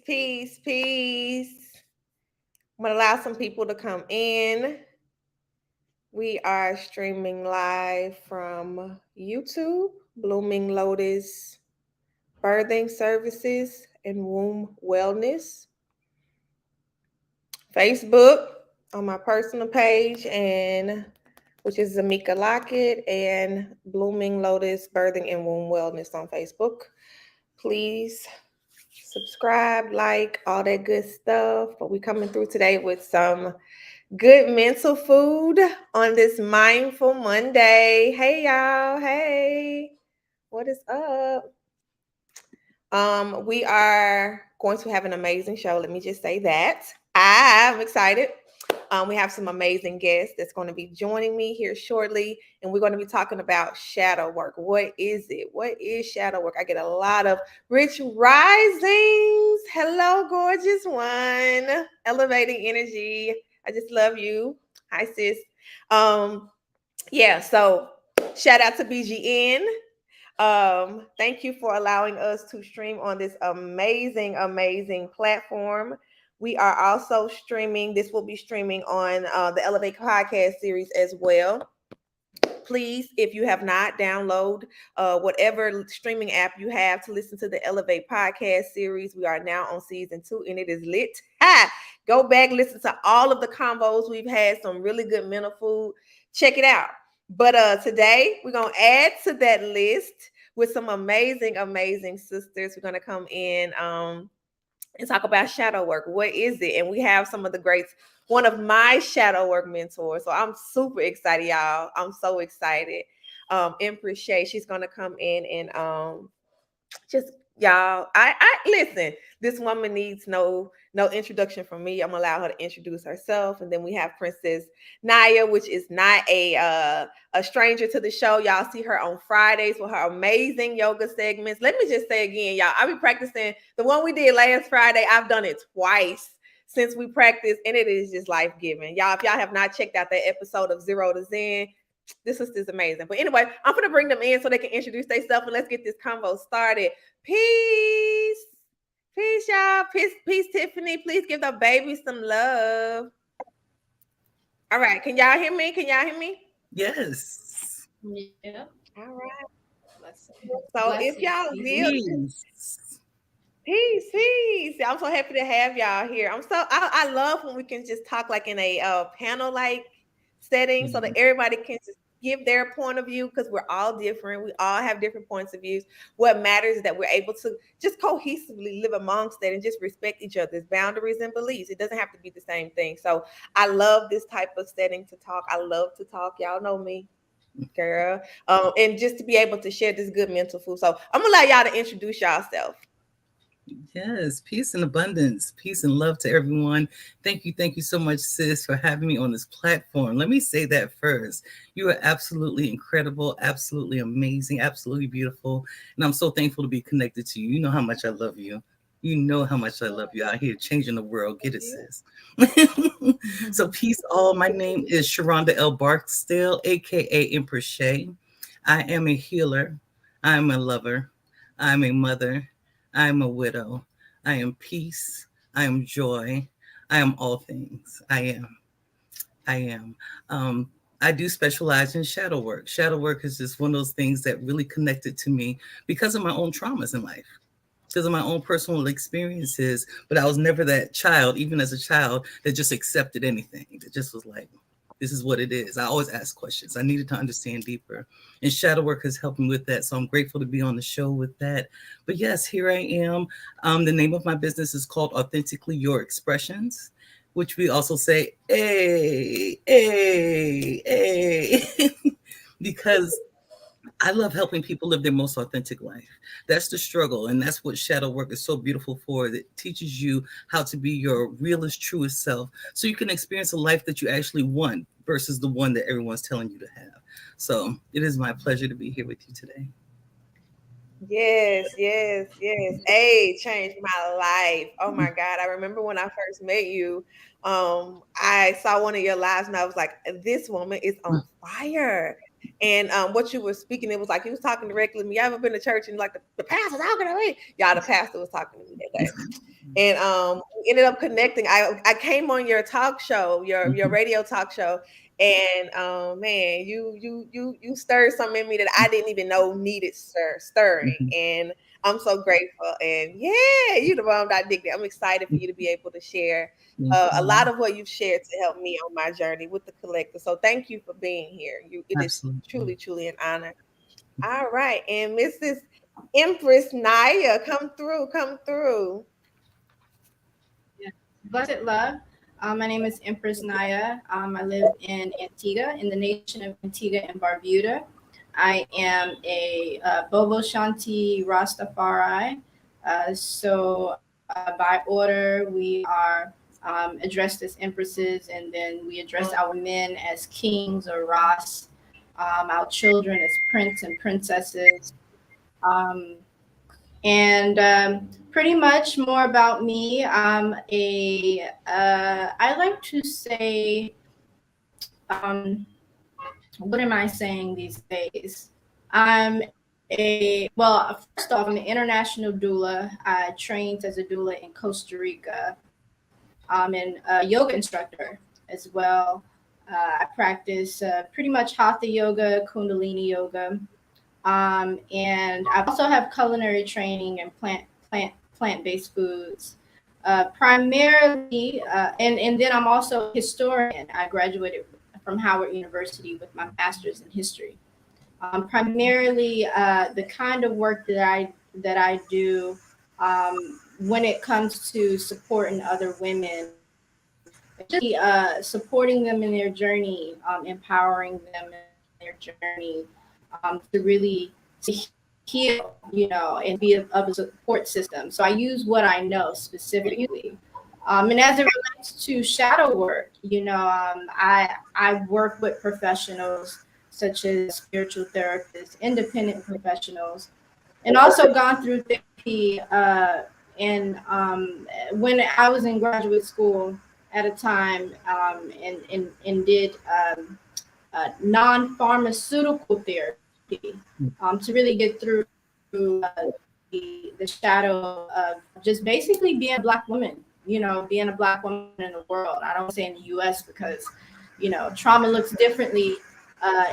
peace. I'm going to allow some people to come in. We are streaming live from YouTube, Blooming Lotus Birthing Services and Womb Wellness, Facebook on my personal page, and which is Zamika Lockett, and Blooming Lotus Birthing and Womb Wellness on Facebook. Please subscribe, like, all that good stuff. But we coming through today with some good mental food on this Mindful Monday. Hey, y'all. Hey, what is up? We are going to have an amazing show. Let me just say that. I'm excited. We have some amazing guests that's going to be joining me here shortly, and we're going to be talking about shadow work. What is it? What is shadow work? I get a lot of rich risings. Hello, gorgeous one. Elevating energy. I just love you. Hi, sis. So shout out to BGN. Thank you for allowing us to stream on this amazing platform. We are also streaming. This will be streaming on the Elevate podcast series as well. Please, if you have not, download whatever streaming app you have to listen to the Elevate podcast series. We are now on season 2, and it is lit. Go back, listen to all of the combos we've had. Some really good mental food. Check it out. But today we're gonna add to that list with some amazing sisters. We're gonna come in and talk about shadow work. What is it? And we have some of the greats. One of my shadow work mentors. So I'm super excited, y'all. I'm so excited. Empress, she's gonna come in and just y'all. I listen. This woman needs no introduction from me. I'm gonna allow her to introduce herself, and then we have Princess Naya, which is not a stranger to the show. Y'all see her on Fridays with her amazing yoga segments. Let me just say again, y'all, I'll be practicing the one we did last Friday. I've done it twice since we practiced, and it is just life-giving. Y'all, if y'all have not checked out that episode of Zero to Zen, this is amazing. But anyway, I'm gonna bring them in so they can introduce themselves, and let's get this convo started. Peace, y'all. Peace, Tiffany. Please give the baby some love. All right, can y'all hear me? Yes. Yeah. All right. Blessings. So if y'all will, peace. I'm so happy to have y'all here. I love when we can just talk like in a panel like setting, so that everybody can just give their point of view, because we're all different. We all have different points of views. What matters is that we're able to just cohesively live amongst that and just respect each other's boundaries and beliefs. It doesn't have to be the same thing. So I love this type of setting to talk. I love to talk. Y'all know me, girl. And just to be able to share this good mental food. So I'm gonna allow y'all to introduce yourself. Yes, peace and abundance, peace and love to everyone. Thank you so much, sis, for having me on this platform. Let me say that first. You are absolutely incredible, absolutely amazing, absolutely beautiful. And I'm so thankful to be connected to you. You know how much I love you. You know how much I love you out here changing the world. Get it, sis. So, peace all. My name is Sharonda L. Barksdale, aka Empress. I am a healer. I'm a lover. I'm a mother. I am a widow. I am peace. I am joy. I am all things. I am. I am. I do specialize in shadow work. Shadow work is just one of those things that really connected to me because of my own traumas in life, because of my own personal experiences. But I was never that child, even as a child, that just accepted anything. That just was like, this is what it is. I always ask questions. I needed to understand deeper. And shadow work has helped me with that. So I'm grateful to be on the show with that. But yes, here I am. The name of my business is called Authentically Your Expressions, which we also say, hey, because I love helping people live their most authentic life. That's the struggle. And that's what shadow work is so beautiful for. It teaches you how to be your realest, truest self so you can experience a life that you actually want versus the one that everyone's telling you to have. So it is my pleasure to be here with you today. Yes. Hey, changed my life. Oh my God. I remember when I first met you. I saw one of your lives and I was like, this woman is on fire. And what you were speaking, it was like he was talking directly to me. You ever been to church and like the pastor's talking to me? Y'all, the pastor was talking to me that day. And we ended up connecting. I came on your talk show, your Mhm. radio talk show, and man, you stirred something in me that I didn't even know needed stirring. Mhm. And I'm so grateful. And yeah, you the bomb. I dig that. I'm excited for you to be able to share Thank a you. lot of what you've shared to help me on my journey with the collective. So thank you for being here. It is Absolutely. truly, truly an honor. All right, and Mrs. Empress Naya, come through, come through. Blessed love. My name is Empress Naya. I live in Antigua, in the nation of Antigua and Barbuda. I am a Bobo Shanti Rastafari. By order, we are addressed as empresses, and then we address our men as kings or Ras, our children as prince and princesses. Um, and pretty much more about me. I like to say, what am I saying these days? Well, first off, I'm an international doula. I trained as a doula in Costa Rica. I'm a yoga instructor as well. I practice pretty much hatha yoga, kundalini yoga. And I also have culinary training and plant-based foods. Primarily, and then I'm also a historian. I graduated from Howard University with my master's in history. Primarily, the kind of work that I do when it comes to supporting other women, supporting them in their journey, empowering them in their journey, to really to heal, and be of a support system. So I use what I know specifically. And as it relates to shadow work, I work with professionals such as spiritual therapists, independent professionals, and also gone through therapy. And When I was in graduate school at a time, and did non-pharmaceutical therapy, to really get through the shadow of just basically being a black woman. Being a black woman in the world. I don't want to say in the U.S. because trauma looks differently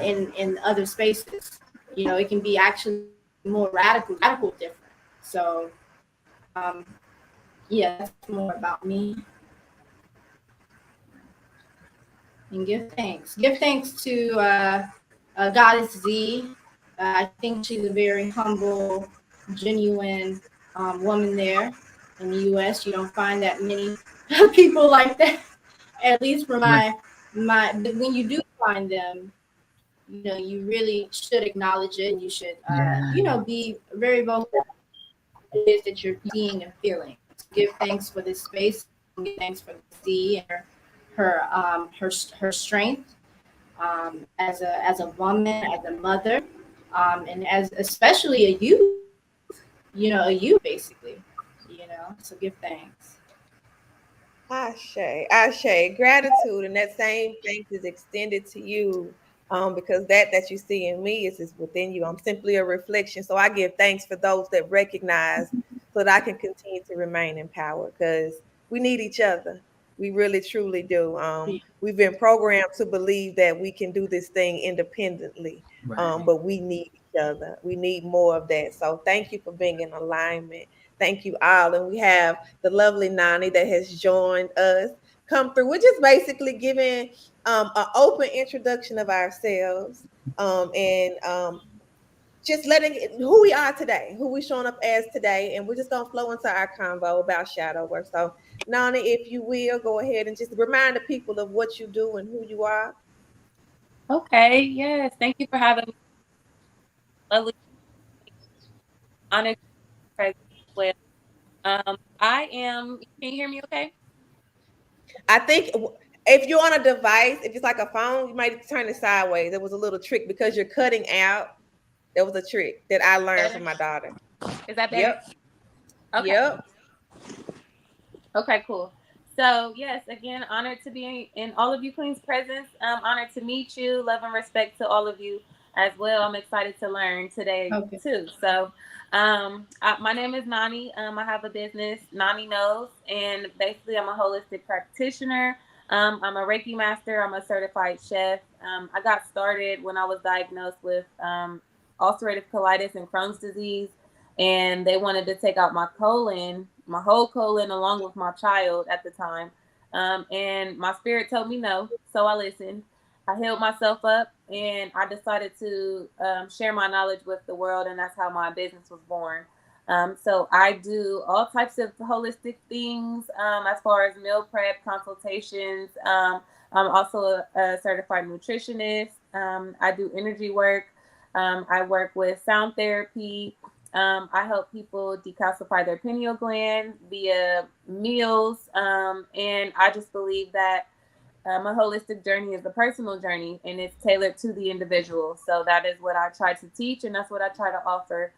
in other spaces. It can be actually more radical different. So yeah, that's more about me. And give thanks to Goddess Z. I think she's a very humble, genuine woman there in the U.S. You don't find that many people like that, at least for Right. my. But when you do find them, you really should acknowledge it, and you should, Yeah. be very vocal it is that you're seeing and feeling. So give thanks for this space. And give thanks for Z and her strength, as a woman, as a mother, and as especially a youth. A youth basically. So give thanks. Ashe, Ashe, gratitude, and that same thanks is extended to you, because that you see in me is within you. I'm simply a reflection, so I give thanks for those that recognize, so that I can continue to remain in power. Because we need each other, we really truly do. We've been programmed to believe that we can do this thing independently, Right. but we need each other. We need more of that. So thank you for being in alignment. Thank you all, and we have the lovely Nani that has joined us come through. We're just basically giving an open introduction of ourselves, and just letting who we are today, who we showing up as today, and we're just gonna flow into our convo about shadow work. So, Nani, if you will, go ahead and just remind the people of what you do and who you are. Okay, yes. Thank you for having me. Lovely, honored to be present as well. I am. Can you hear me? Okay. I think if you're on a device, if it's like a phone, you might turn it sideways. There was a little trick because you're cutting out. There was a trick that I learned Better. from my daughter. Is that better? Yep. Okay. Yep. Okay. Cool. So yes, again, honored to be in all of you queens' presence. Honored to meet you. Love and respect to all of you. as well. I'm excited to learn today Okay. too. So, my name is Nani. I have a business, Nani Knows, and basically, I'm a holistic practitioner. I'm a Reiki master. I'm a certified chef. I got started when I was diagnosed with ulcerative colitis and Crohn's disease, and they wanted to take out my colon, my whole colon, along with my child at the time. And my spirit told me no, so I listened. I healed myself up, and I decided to share my knowledge with the world, and that's how my business was born. So I do all types of holistic things as far as meal prep consultations. I'm also a certified nutritionist. I do energy work. I work with sound therapy. I help people decalcify their pineal gland via meals. And I just believe that a holistic journey is a personal journey and it's tailored to the individual. So that is what I try to teach and that's what I try to offer.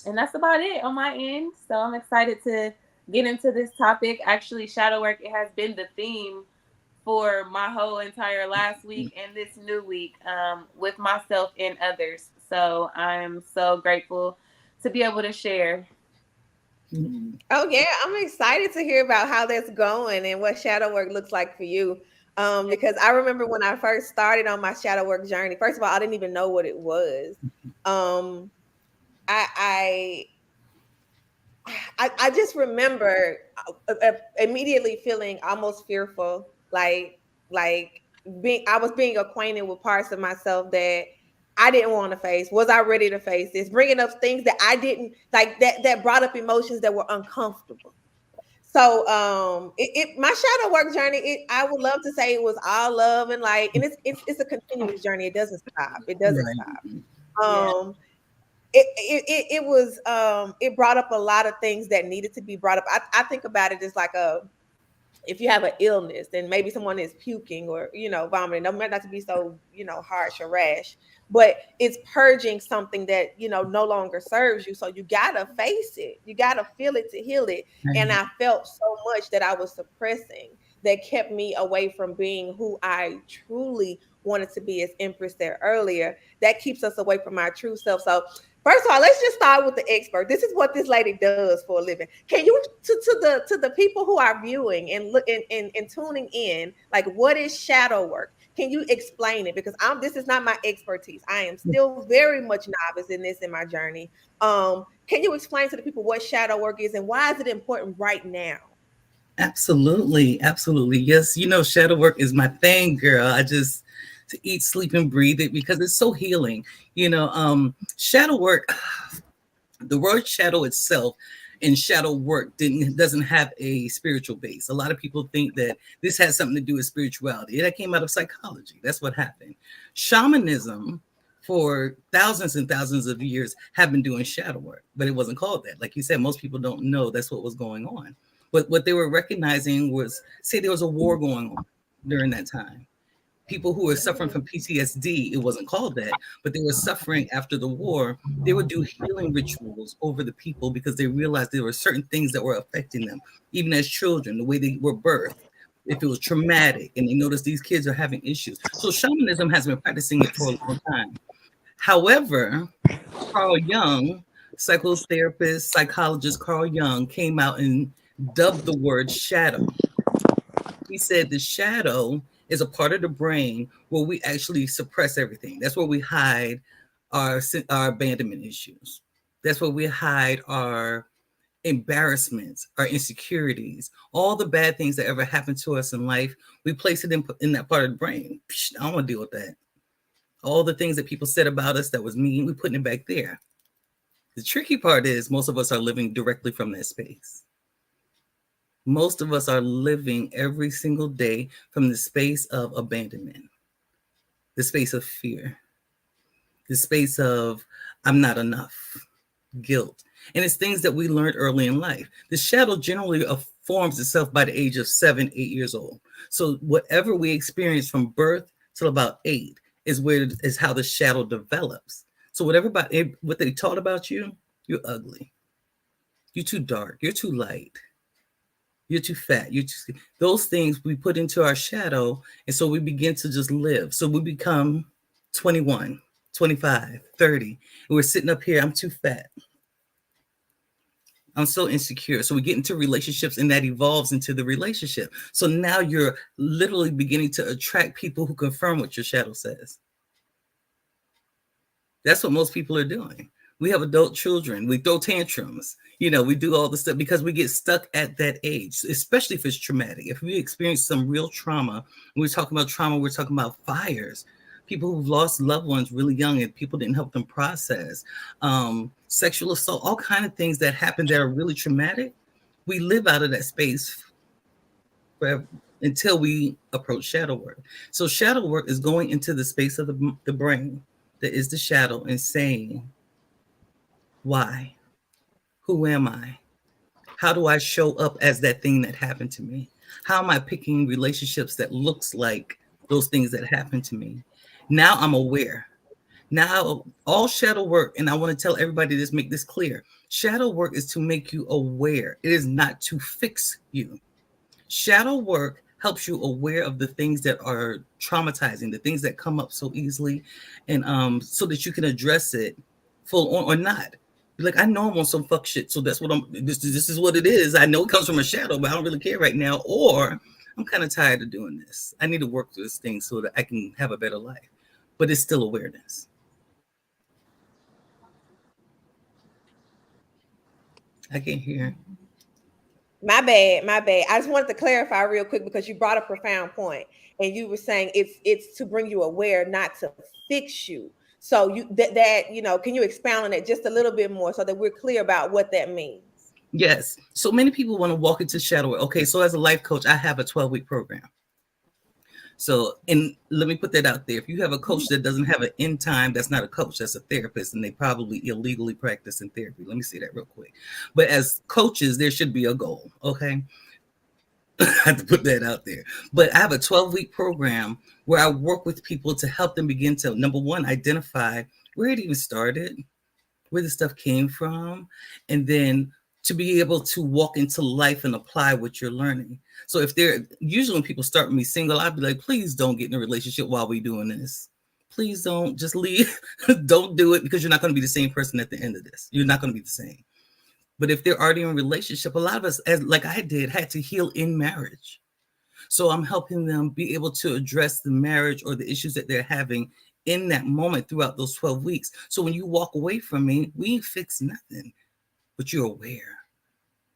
And that's about it on my end. So I'm excited to get into this topic. Actually, shadow work, it has been the theme for my whole entire last week and this new week with myself and others. So I'm so grateful to be able to share. Oh yeah, I'm excited to hear about how that's going and what shadow work looks like for you. Because I remember when I first started on my shadow work journey. First of all, I didn't even know what it was. Um, I I just remember immediately feeling almost fearful, like being I was being acquainted with parts of myself that I didn't want to face. Was I ready to face this? Bringing up things that I didn't like that brought up emotions that were uncomfortable. So my shadow work journey, I would love to say it was all love and light, and it's a continuous journey. It doesn't stop. It doesn't stop. Right. Yeah. It was it brought up a lot of things that needed to be brought up. I think about it as like a if you have an illness, then maybe someone is puking or vomiting. No matter not to be so harsh or rash, but it's purging something that no longer serves you. So you gotta face it. You gotta feel it to heal it. And Right. I felt so much that I was suppressing that kept me away from being who I truly wanted to be, as Empress said earlier. That keeps us away from our true self. So first of all, let's just start with the expert. This is what this lady does for a living. Can you to the people who are viewing and look and tuning in, like what is shadow work? Can you explain it? Because this is not my expertise. I am still very much novice in this in my journey. Can you explain to the people what shadow work is and why is it important right now? Absolutely, absolutely. Yes, shadow work is my thing, girl. I just to eat, sleep, and breathe it because it's so healing. Shadow work, the word shadow itself and shadow work doesn't have a spiritual base. A lot of people think that this has something to do with spirituality. That came out of psychology. That's what happened. Shamanism for thousands and thousands of years have been doing shadow work, but it wasn't called that. Like you said, most people don't know that's what was going on. But what they were recognizing was, say there was a war going on during that time. People who were suffering from PTSD, it wasn't called that, but they were suffering after the war. They would do healing rituals over the people because they realized there were certain things that were affecting them, even as children, the way they were birthed. If it was traumatic, and they noticed these kids are having issues. So shamanism has been practicing it for a long time. However, Carl Jung, psychotherapist, psychologist Carl Jung, came out and dubbed the word shadow. He said the shadow is a part of the brain where we actually suppress everything. That's where we hide our abandonment issues. That's where we hide our embarrassments, our insecurities, all the bad things that ever happened to us in life. We place it in that part of the brain. I don't want to deal with that. All the things that people said about us that was mean, we putting it back there. The tricky part is most of us are living directly from that space. Most of us are living every single day from the space of abandonment, the space of fear, the space of I'm not enough, guilt. And it's things that we learned early in life. The shadow generally forms itself by the age of 7, 8 years old. So whatever we experience from birth till about 8 is how the shadow develops. So what they taught about you, you're ugly, you're too dark, you're too light, you're too fat, those things we put into our shadow. And so we begin to just live. So we become 21. 25, 30. And we're sitting up here, I'm too fat. I'm so insecure. So we get into relationships and that evolves into the relationship. So now you're literally beginning to attract people who confirm what your shadow says. That's what most people are doing. We have adult children. We throw tantrums. We do all this stuff because we get stuck at that age, especially if it's traumatic. If we experience some real trauma, when we're talking about trauma, we're talking about fires, people who've lost loved ones really young and people didn't help them process, sexual assault, all kind of things that happen that are really traumatic. We live out of that space forever until we approach shadow work. So shadow work is going into the space of the brain that is the shadow and saying, why? Who am I? How do I show up as that thing that happened to me? How am I picking relationships that looks like those things that happened to me? Now I'm aware. Now all shadow work, and I want to tell everybody this, make this clear. Shadow work is to make you aware. It is not to fix you. Shadow work helps you aware of the things that are traumatizing, the things that come up so easily, and so that you can address it full on or not. Like, I know I'm on some fuck shit, so that's what this is what it is. I know it comes from a shadow, but I don't really care right now. Or I'm kind of tired of doing this. I need to work through this thing so that I can have a better life. But it's still awareness. I can't hear. My bad, my bad. I just wanted to clarify real quick because you brought a profound point, and you were saying it's to bring you aware, not to fix you. So can you expound on it just a little bit more so that we're clear about what that means? Yes. So many people want to walk into shadow work. Okay, so as a life coach, I have a 12-week program. So, and let me put that out there. If you have a coach that doesn't have an end time, that's not a coach, that's a therapist, and they probably illegally practice in therapy. Let me say that real quick. But as coaches, there should be a goal. Okay. I have to put that out there. But I have a 12-week program where I work with people to help them begin to, number one, identify where it even started, where the stuff came from, and then to be able to walk into life and apply what you're learning. So if they're usually when people start with me single, I'd be like, please don't get in a relationship while we're doing this. Please don't just leave. Don't do it because you're not going to be the same person at the end of this. You're not going to be the same. But if they're already in a relationship, a lot of us, as like I did, had to heal in marriage. So I'm helping them be able to address the marriage or the issues that they're having in that moment throughout those 12 weeks. So when you walk away from me, we ain't fix nothing, but you're aware.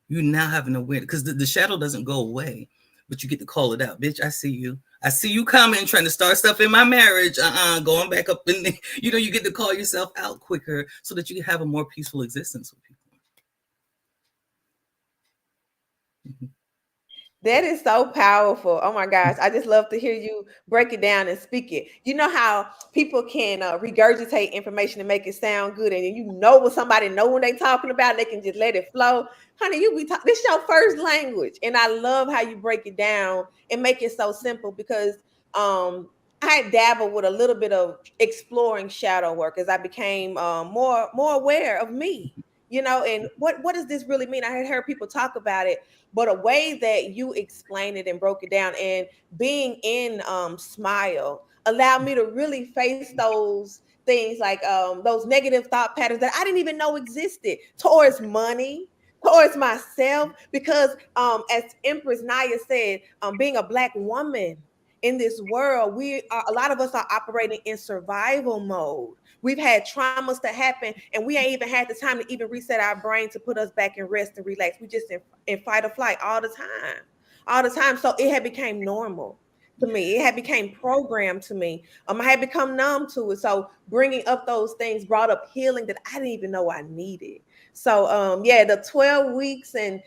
You now have an awareness because the shadow doesn't go away, but you get to call it out. Bitch, I see you. I see you coming, trying to start stuff in my marriage. Going back up in the, you get to call yourself out quicker so that you can have a more peaceful existence with people. Mm-hmm. That is so powerful. Oh my gosh. I just love to hear you break it down and speak it. You know how people can regurgitate information and make it sound good. And you know what somebody know when they talking about, they can just let it flow. Honey, this is your first language. And I love how you break it down and make it so simple because I dabbled with a little bit of exploring shadow work as I became more aware of me. And what does this really mean? I had heard people talk about it, but a way that you explained it and broke it down, and being in Smile allowed me to really face those things, like those negative thought patterns that I didn't even know existed towards money, towards myself, because as Empress Naya said, being a Black woman in this world, a lot of us are operating in survival mode. We've had traumas to happen, and we ain't even had the time to even reset our brain to put us back in rest and relax. We just in fight or flight all the time. So it had became normal to me. It had became programmed to me. I had become numb to it. So bringing up those things brought up healing that I didn't even know I needed. So yeah, the 12 weeks and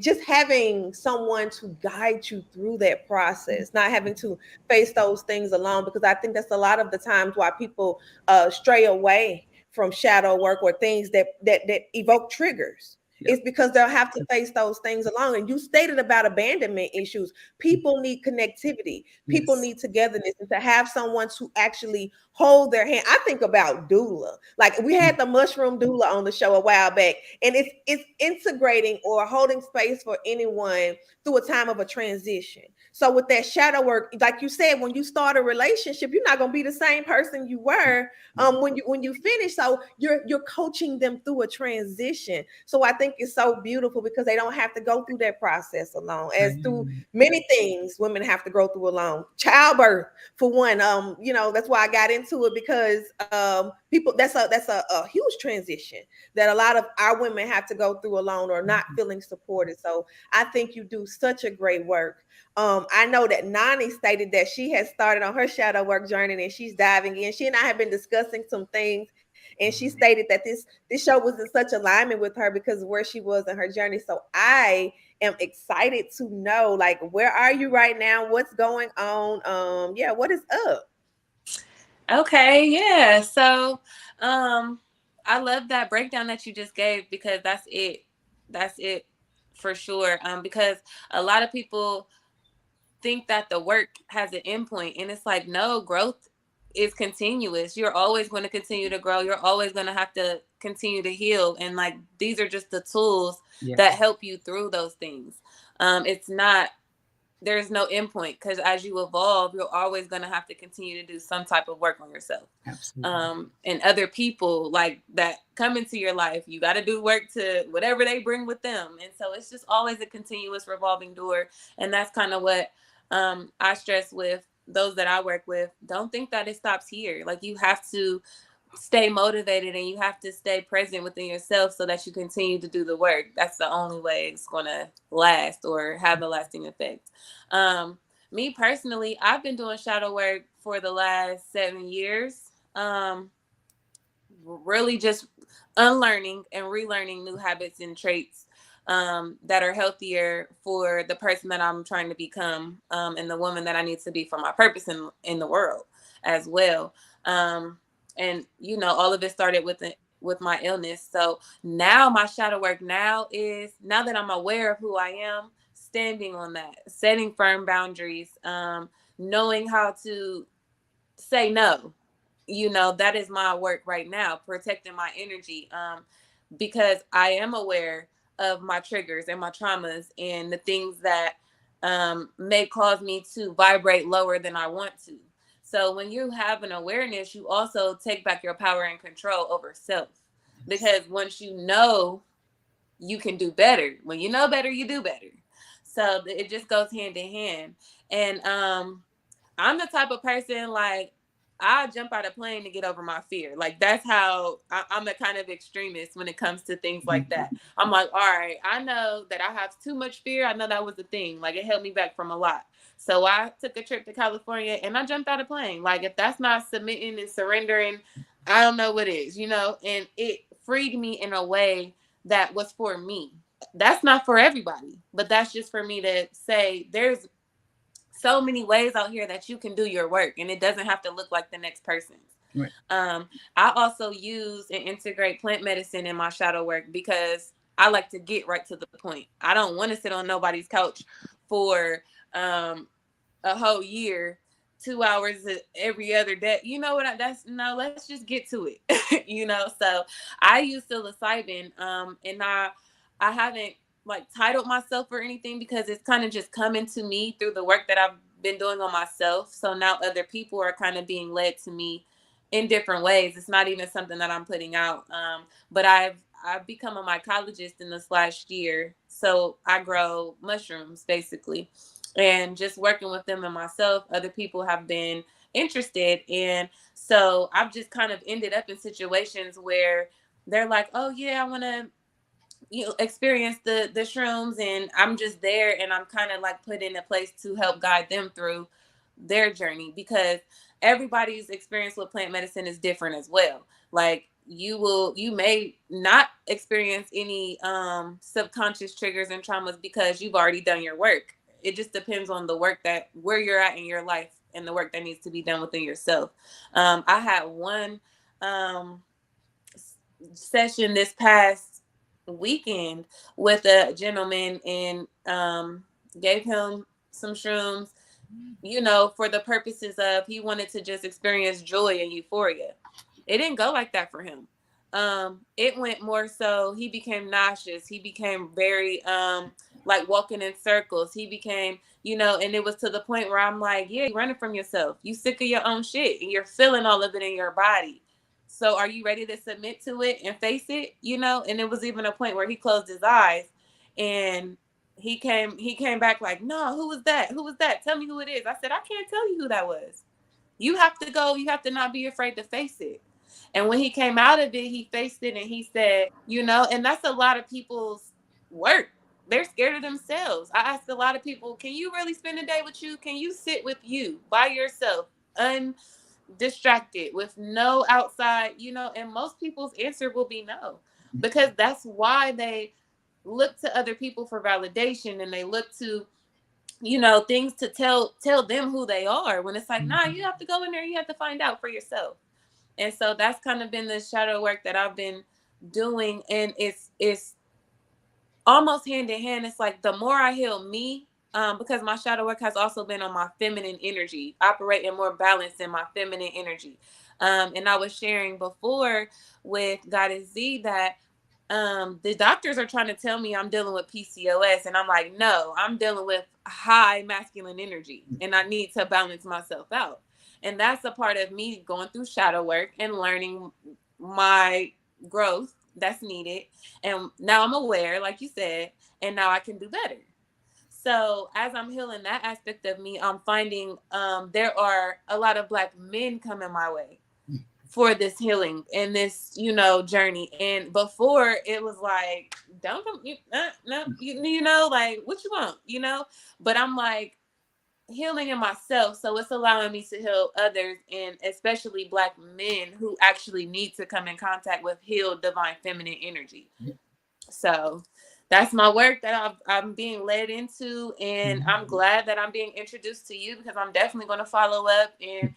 just having someone to guide you through that process, not having to face those things alone, because I think that's a lot of the times why people stray away from shadow work or things that evoke triggers. Yep. It's because they'll have to face those things alone. And you stated about abandonment issues. People need connectivity. People need togetherness, and to have someone to actually hold their hand. I think about doula. Like, we had the mushroom doula on the show a while back, and it's integrating or holding space for anyone through a time of a transition. So with that shadow work, like you said, when you start a relationship, you're not gonna be the same person you were when you finish. So you're coaching them through a transition. So I think it's so beautiful because they don't have to go through that process alone, as through many things women have to go through alone. Childbirth, for one. That's why I got into it, because people, that's a huge transition that a lot of our women have to go through alone, or not feeling supported. So I think you do such a great work. I know that Nani stated that she has started on her shadow work journey and she's diving in. She and I have been discussing some things, and she stated that this show was in such alignment with her because of where she was in her journey. So I am excited to know, like, where are you right now? What's going on? Yeah, what is up? Okay, yeah. So, I love that breakdown that you just gave, because that's it. That's it for sure. Because a lot of people think that the work has an endpoint, and it's like, no, growth is continuous. You're always going to continue to grow. You're always going to have to continue to heal, and like, these are just the tools that help you through those things. It's not, there's no endpoint, because as you evolve, you're always going to have to continue to do some type of work on yourself. And other people like that come into your life, you got to do work to whatever they bring with them. And so it's just always a continuous revolving door. And that's kind of what I stress with those that I work with. Don't think that it stops here. Like, you have to stay motivated, and you have to stay present within yourself so that you continue to do the work. That's the only way it's going to last or have a lasting effect. Me personally, I've been doing shadow work for the last 7 years. Really just unlearning and relearning new habits and traits that are healthier for the person that I'm trying to become, and the woman that I need to be for my purpose in the world as well. And all of it started with my illness. So now my shadow work now is, now that I'm aware of who I am, standing on that, setting firm boundaries, knowing how to say no. That is my work right now, protecting my energy, because I am aware of my triggers and my traumas and the things that may cause me to vibrate lower than I want to. So when you have an awareness, you also take back your power and control over self, because once you know, you can do better. When you know better, you do better. So it just goes hand in hand. And I'm the type of person, like, I jump out of plane to get over my fear. Like, that's how I'm the kind of extremist when it comes to things like that. I'm like, all right, I know that I have too much fear. I know that was the thing. Like, it held me back from a lot. So I took a trip to California and I jumped out of plane. Like, if that's not submitting and surrendering, I don't know what is, and it freed me in a way that was for me. That's not for everybody, but that's just for me to say, there's so many ways out here that you can do your work, and it doesn't have to look like the next person's. Right. I also use and integrate plant medicine in my shadow work, because I like to get right to the point. I don't want to sit on nobody's couch for a whole year, 2 hours every other day. You know what? No, let's just get to it. So I use psilocybin, and I haven't like titled myself or anything, because it's kind of just coming to me through the work that I've been doing on myself. So now other people are kind of being led to me in different ways. It's not even something that I'm putting out. But I've become a mycologist in this last year. So I grow mushrooms basically, and just working with them and myself, other people have been interested. And so I've just kind of ended up in situations where they're like, oh yeah, I want to experience the shrooms, and I'm just there, and I'm kind of like put in a place to help guide them through their journey, because everybody's experience with plant medicine is different as well. Like, you may not experience any subconscious triggers and traumas because you've already done your work. It just depends on the work that where you're at in your life and the work that needs to be done within yourself. I had one session this past weekend with a gentleman, and gave him some shrooms, for the purposes of, he wanted to just experience joy and euphoria. It didn't go like that for him. It went more so, he became nauseous. He became very like walking in circles. He became, and it was to the point where I'm like, yeah, you're running from yourself. You sick of your own shit and you're feeling all of it in your body. So are you ready to submit to it and face it? And it was even a point where he closed his eyes and he came back like, no, who was that? Who was that? Tell me who it is. I said, I can't tell you who that was. You have to go, you have to not be afraid to face it. And when he came out of it, he faced it and he said, and that's a lot of people's work. They're scared of themselves. I ask a lot of people, can you really spend a day with you? Can you sit with you by yourself, undistracted, with no outside, and most people's answer will be no, because that's why they look to other people for validation, and they look to things to tell them who they are, when it's like, nah, you have to go in there, you have to find out for yourself. And so that's kind of been the shadow work that I've been doing, and it's almost hand in hand. It's like the more I heal me, because my shadow work has also been on my feminine energy, operating more balanced in my feminine energy. And I was sharing before with Goddess Z that the doctors are trying to tell me I'm dealing with PCOS, and I'm like, no, I'm dealing with high masculine energy, and I need to balance myself out. And that's a part of me going through shadow work and learning my growth that's needed. And now I'm aware, like you said, and now I can do better. So as I'm healing that aspect of me, I'm finding there are a lot of Black men coming my way for this healing and this, journey. And before it was like, don't come, no, like, what you want, but I'm like healing in myself. So it's allowing me to heal others, and especially Black men who actually need to come in contact with healed divine feminine energy. So that's my work that I'm being led into, and I'm glad that I'm being introduced to you, because I'm definitely going to follow up and,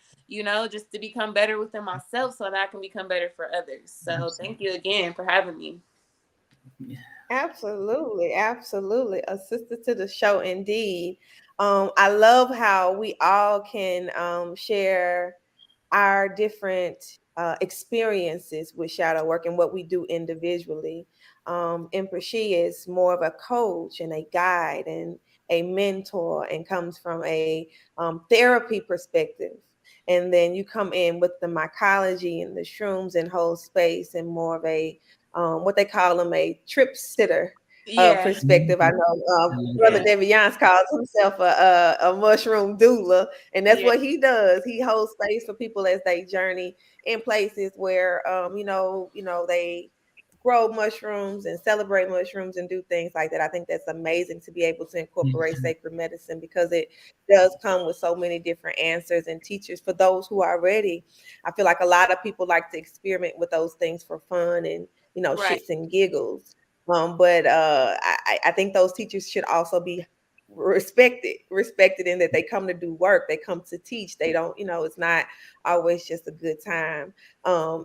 just to become better within myself so that I can become better for others. So thank you again for having me. Absolutely, absolutely. A sister to the show indeed. I love how we all can share our different experiences with shadow work and what we do individually. Empress, she is more of a coach and a guide and a mentor, and comes from a therapy perspective. And then you come in with the mycology and the shrooms and whole space, and more of a what they call them, a trip sitter Yeah. perspective. I know Brother Yeah. Deviance calls himself a mushroom doula, and that's Yeah. what he does. He holds space for people as they journey in places where they grow mushrooms and celebrate mushrooms and do things like that. I think that's amazing to be able to incorporate sacred medicine, because it does come with so many different answers and teachers for those who are ready. I feel like a lot of people like to experiment with those things for fun and Right. shits and giggles. But I think those teachers should also be respected in that they come to do work, they come to teach. They don't, it's not always just a good time.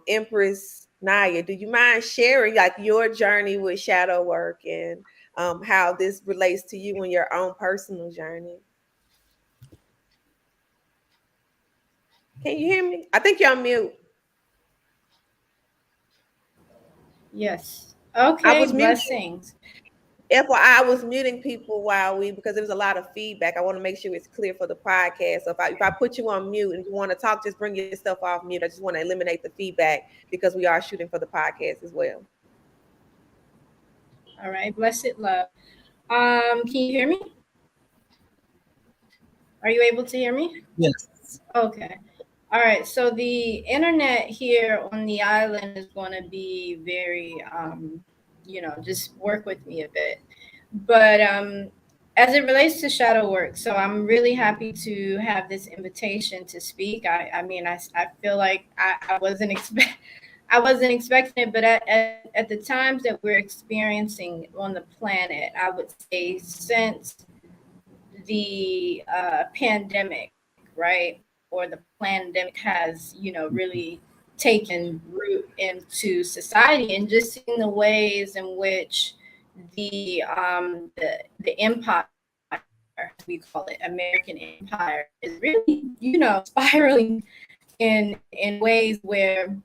Empress Naya, do you mind sharing like your journey with shadow work, and how this relates to you in your own personal journey? Can you hear me? I think you're on mute. Yes. I Okay, was muting. blessings. FYI, I was muting people because there was a lot of feedback. I want to make sure it's clear for the podcast. So if I put you on mute and you want to talk, just bring your stuff off mute. I just want to eliminate the feedback because we are shooting for the podcast as well. All right, blessed love. Can you hear me? Are you able to hear me? Yes. Okay. All right. So the internet here on the island is going to be very, just work with me a bit. But as it relates to shadow work, so I'm really happy to have this invitation to speak. I mean, I feel like I wasn't I wasn't expecting it, but at the times that we're experiencing on the planet, I would say since the pandemic, right? Or the pandemic has, really taken root into society, and just seeing the ways in which the empire, we call it American empire, is really, spiraling in ways where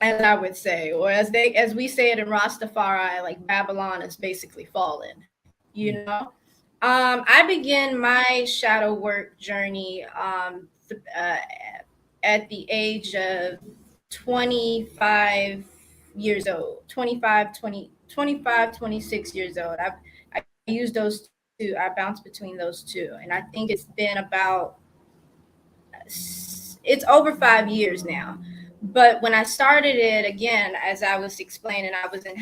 as I would say, or as we say it in Rastafari, like Babylon is basically fallen. You know, I began my shadow work journey at the age of 25 years old, 26 years old. I use those two. I bounce between those two, and I think it's been about it's over 5 years now. But when I started it again, as I was explaining, I was at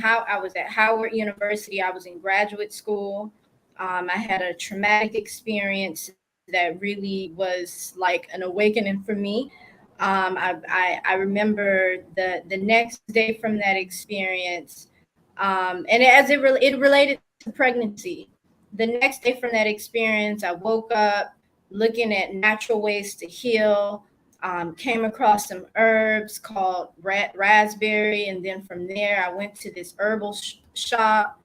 Howard University. I was in graduate school. I had a traumatic experience that really was like an awakening for me. I remember the next day from that experience, and as it related to pregnancy. The next day from that experience, I woke up looking at natural ways to heal. Came across some herbs called raspberry, and then from there I went to this herbal shop.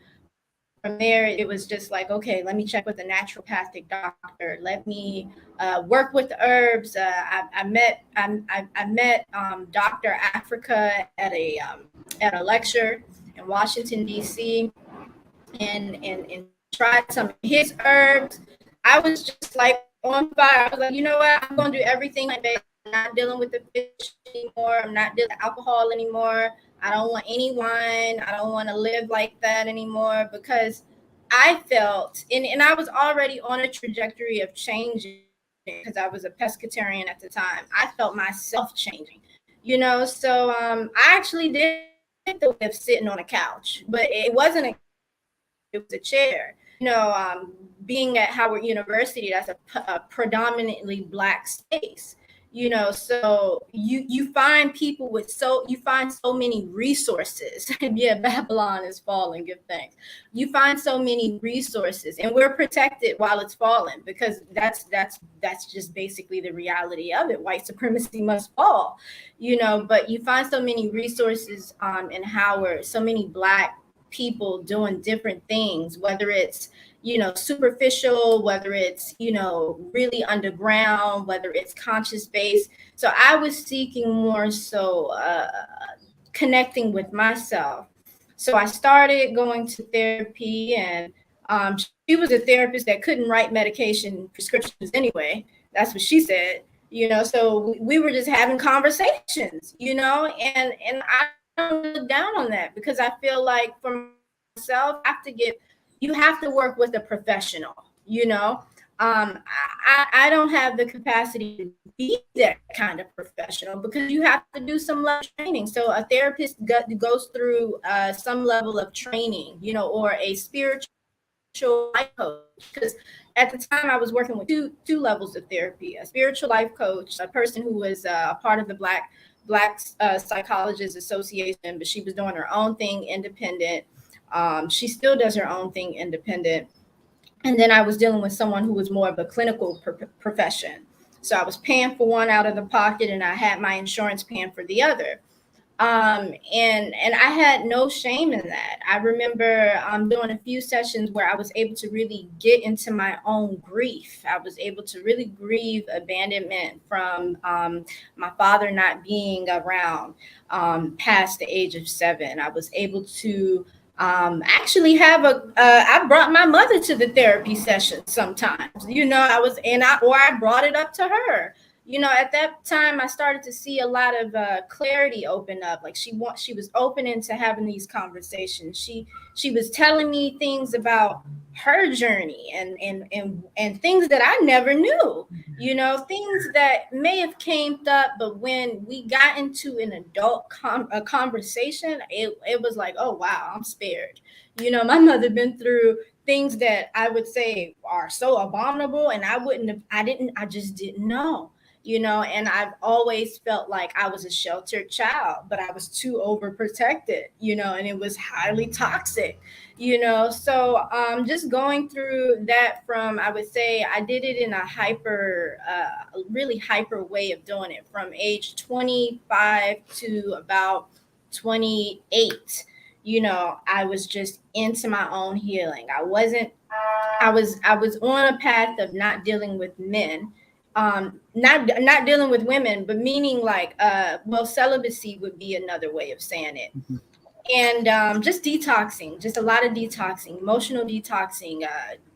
From there, it was just like, okay, let me check with a naturopathic doctor. Let me work with the herbs. I met Dr. Africa at a lecture in Washington D.C. and tried some of his herbs. I was just like on fire. I was like, you know what? I'm gonna do everything like that. I'm not dealing with the fish anymore. I'm not dealing with alcohol anymore. I don't want any wine. I don't want to live like that anymore because I felt and I was already on a trajectory of changing because I was a pescatarian at the time. I felt myself changing, So I actually did the way of sitting on a couch, but it wasn't a couch, it was a chair. Being at Howard University, that's a predominantly black space. So you find people you find so many resources. Yeah, Babylon is falling, give thanks. You find so many resources, and we're protected while it's falling because that's just basically the reality of it. White supremacy must fall, but you find so many resources in Howard, so many black people doing different things, whether it's superficial, whether it's really underground, whether it's conscious based. So I was seeking more so connecting with myself. So I started going to therapy, and she was a therapist that couldn't write medication prescriptions anyway. That's what she said. So we were just having conversations, and I don't really look down on that because I feel like for myself, you have to work with a professional. I don't have the capacity to be that kind of professional because you have to do some level of training. So a therapist goes through some level of training, or a spiritual life coach. Because at the time I was working with two levels of therapy: a spiritual life coach, a person who was a part of the Black Psychologists Association, but she was doing her own thing independent. She still does her own thing independent. And then I was dealing with someone who was more of a clinical profession. So I was paying for one out of the pocket, and I had my insurance paying for the other. And I had no shame in that. I remember doing a few sessions where I was able to really get into my own grief. I was able to really grieve abandonment from my father not being around past the age of 7. I was able to actually have I brought my mother to the therapy session sometimes. I was and I or I brought it up to her. At that time I started to see a lot of clarity open up. Like she was open into having these conversations. She was telling me things about her journey and things that I never knew. Things that may have came up, but when we got into an adult a conversation, it was like, oh wow, I'm spared. My mother been through things that I would say are so abominable, and I just didn't know. And I've always felt like I was a sheltered child, but I was too overprotected, and it was highly toxic, So just going through that I would say I did it in a really hyper way of doing it from age 25 to about 28. I was just into my own healing. I was on a path of not dealing with men not dealing with women, but meaning like well, celibacy would be another way of saying it. Mhm. And just detoxing, just a lot of detoxing, emotional detoxing,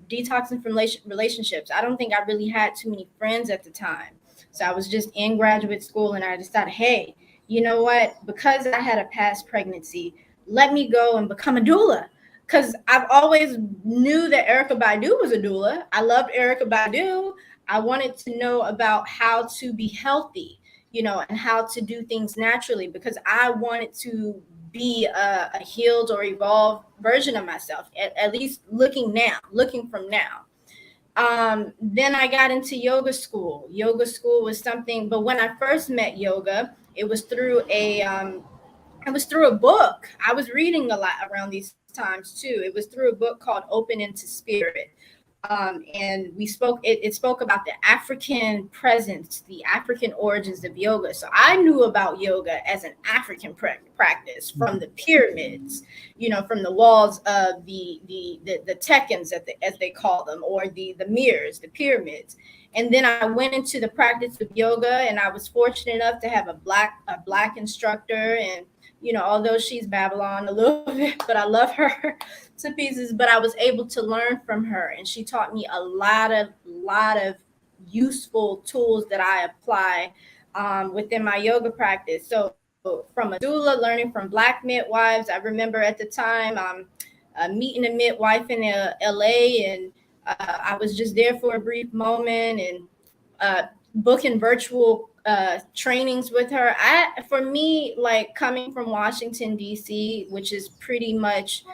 detoxing from relationships. I don't think I really had too many friends at the time, so I was just in graduate school, and I decided, hey, you know what, because I had a past pregnancy, let me go and become a doula, because I've always knew that Erica Badu was a doula. I loved Erica Badu. I wanted to know about how to be healthy, and how to do things naturally, because I wanted to be a healed or evolved version of myself, at least looking from now. Then I got into yoga school. Yoga school was something, but when I first met yoga, it was through a book. I was reading a lot around these times too. It was through a book called Open into Spirit. And it spoke about the African presence, the African origins of yoga. So I knew about yoga as an African practice, from the pyramids, from the walls of the Tekkens, as they call them, or the mirrors, the pyramids. And then I went into the practice of yoga, and I was fortunate enough to have a black instructor. And although she's Babylon a little bit, but I love her to pieces. But I was able to learn from her, and she taught me a lot of useful tools that I apply within my yoga practice. So from a doula, learning from Black midwives, I remember at the time meeting a midwife in LA, and I was just there for a brief moment, and booking virtual trainings with her. For me, like, coming from Washington D.C., which is pretty much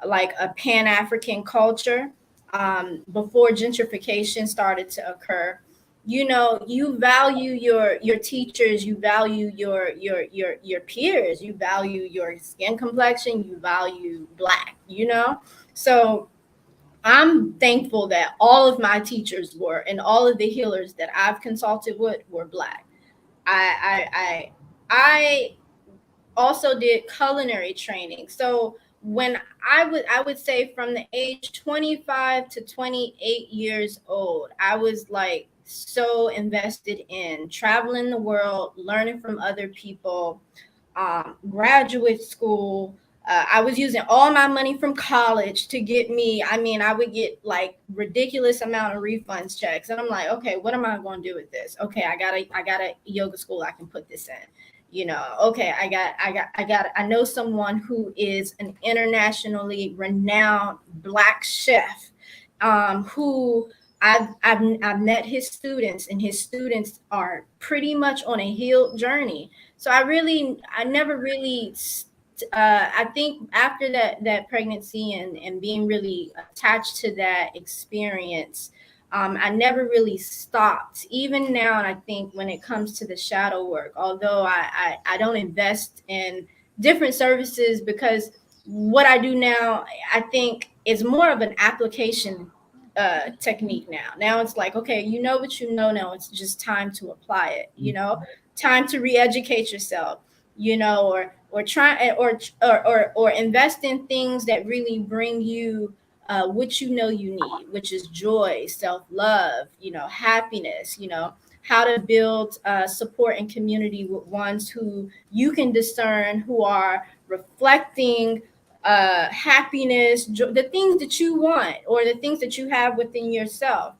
like a Pan African culture, before gentrification started to occur. You value your teachers, you value your peers, you value your skin complexion, you value Black. So I'm thankful that all of my teachers were, and all of the healers that I've consulted with were Black. I also did culinary training. So when I would say from the age 25 to 28 years old, I was like so invested in traveling the world, learning from other people, graduate school. I was using all my money from college to get me. I mean, I would get like ridiculous amount of refunds checks, and I'm like, okay, what am I going to do with this? Okay, I got a yoga school I can put this in. Okay, I know someone who is an internationally renowned Black chef, who I've met his students, and his students are pretty much on a healed journey. So I never really, I think after that pregnancy, and being really attached to that experience, I never really stopped. Even now, and I think when it comes to the shadow work, although I don't invest in different services, because what I do now, I think, is more of an application technique now. Now it's like, okay, you know what you know now. It's just time to apply it. Time to re-educate yourself. Or try or invest in things that really bring you what you need, which is joy, self-love, happiness. How to build support and community with ones who you can discern, who are reflecting happiness, the things that you want, or the things that you have within yourself.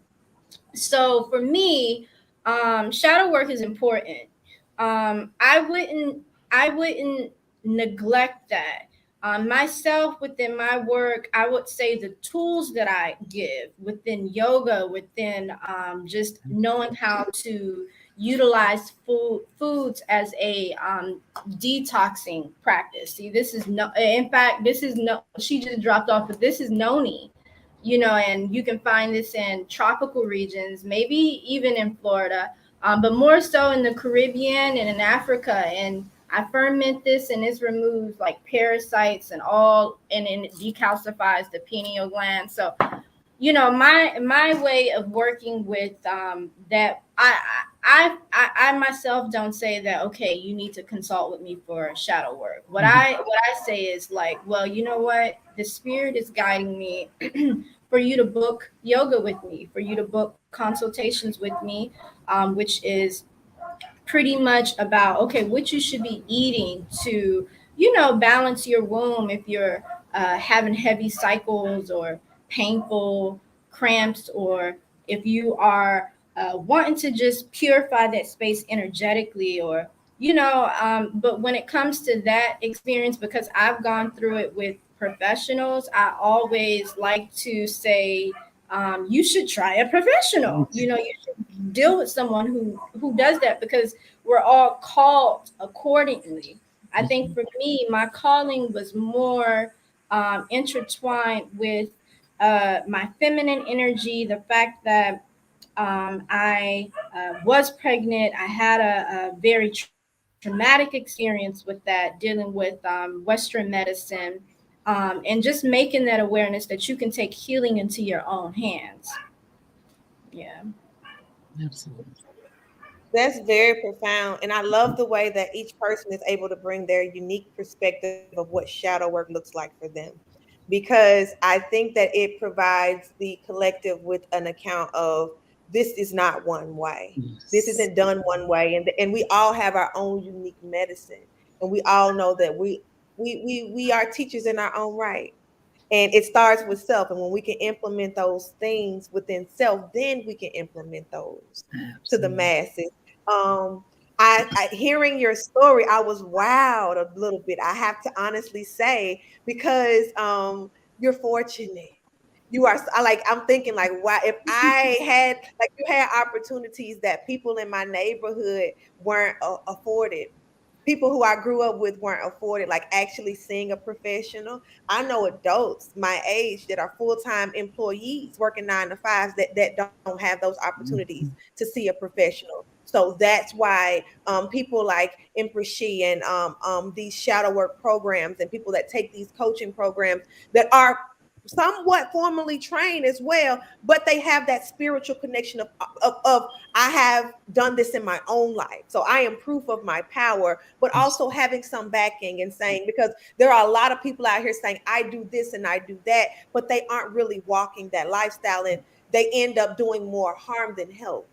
So for me, shadow work is important. I wouldn't neglect that. Myself, within my work, I would say the tools that I give within yoga, within just knowing how to utilize foods as a detoxing practice. See, this is no, in fact, this is no, she just dropped off, but this is noni. And you can find this in tropical regions, maybe even in Florida, but more so in the Caribbean and in Africa. And I ferment this, and this removes like parasites and all, and it decalcifies the pineal gland. So, my way of working with that, I myself don't say that, okay, you need to consult with me for shadow work. What I say is like, well, you know what, the spirit is guiding me for you to book yoga with me, for you to book consultations with me, which is pretty much about, okay, what you should be eating to, balance your womb if you're having heavy cycles or painful cramps, or if you are wanting to just purify that space energetically, or but when it comes to that experience, because I've gone through it with professionals, I always like to say, you should try a professional. You should deal with someone who does that, because we're all called accordingly. I think for me, my calling was more intertwined with my feminine energy, the fact that I was pregnant. I had a very traumatic experience with that, dealing with Western medicine, and just making that awareness that you can take healing into your own hands. Yeah. Absolutely. That's very profound. And I love the way that each person is able to bring their unique perspective of what shadow work looks like for them. Because I think that it provides the collective with an account of this is not one way. This Yes. isn't done one way. And we all have our own unique medicine. And we all know that we are teachers in our own right. And it starts with self. And when we can implement those things within self, then we can implement those to the Absolutely. masses. Um, I hearing your story, I was wowed a little bit. I have to honestly say, because you're fortunate. You are I'm thinking like, wow, if I had like you had opportunities that people in my neighborhood weren't afforded, people who I grew up with weren't afforded, like actually seeing a professional. I know adults my age that are full-time employees working 9 to 5s that don't have those opportunities Mhm. to see a professional. So that's why people like Empress and these shadow work programs and people that take these coaching programs that are somewhat formally trained as well, but they have that spiritual connection of I have done this in my own life. So I am proof of my power, but Yes. also having some backing and saying, because there are a lot of people out here saying, I do this and I do that, but they aren't really walking that lifestyle, and they end up doing more harm than help.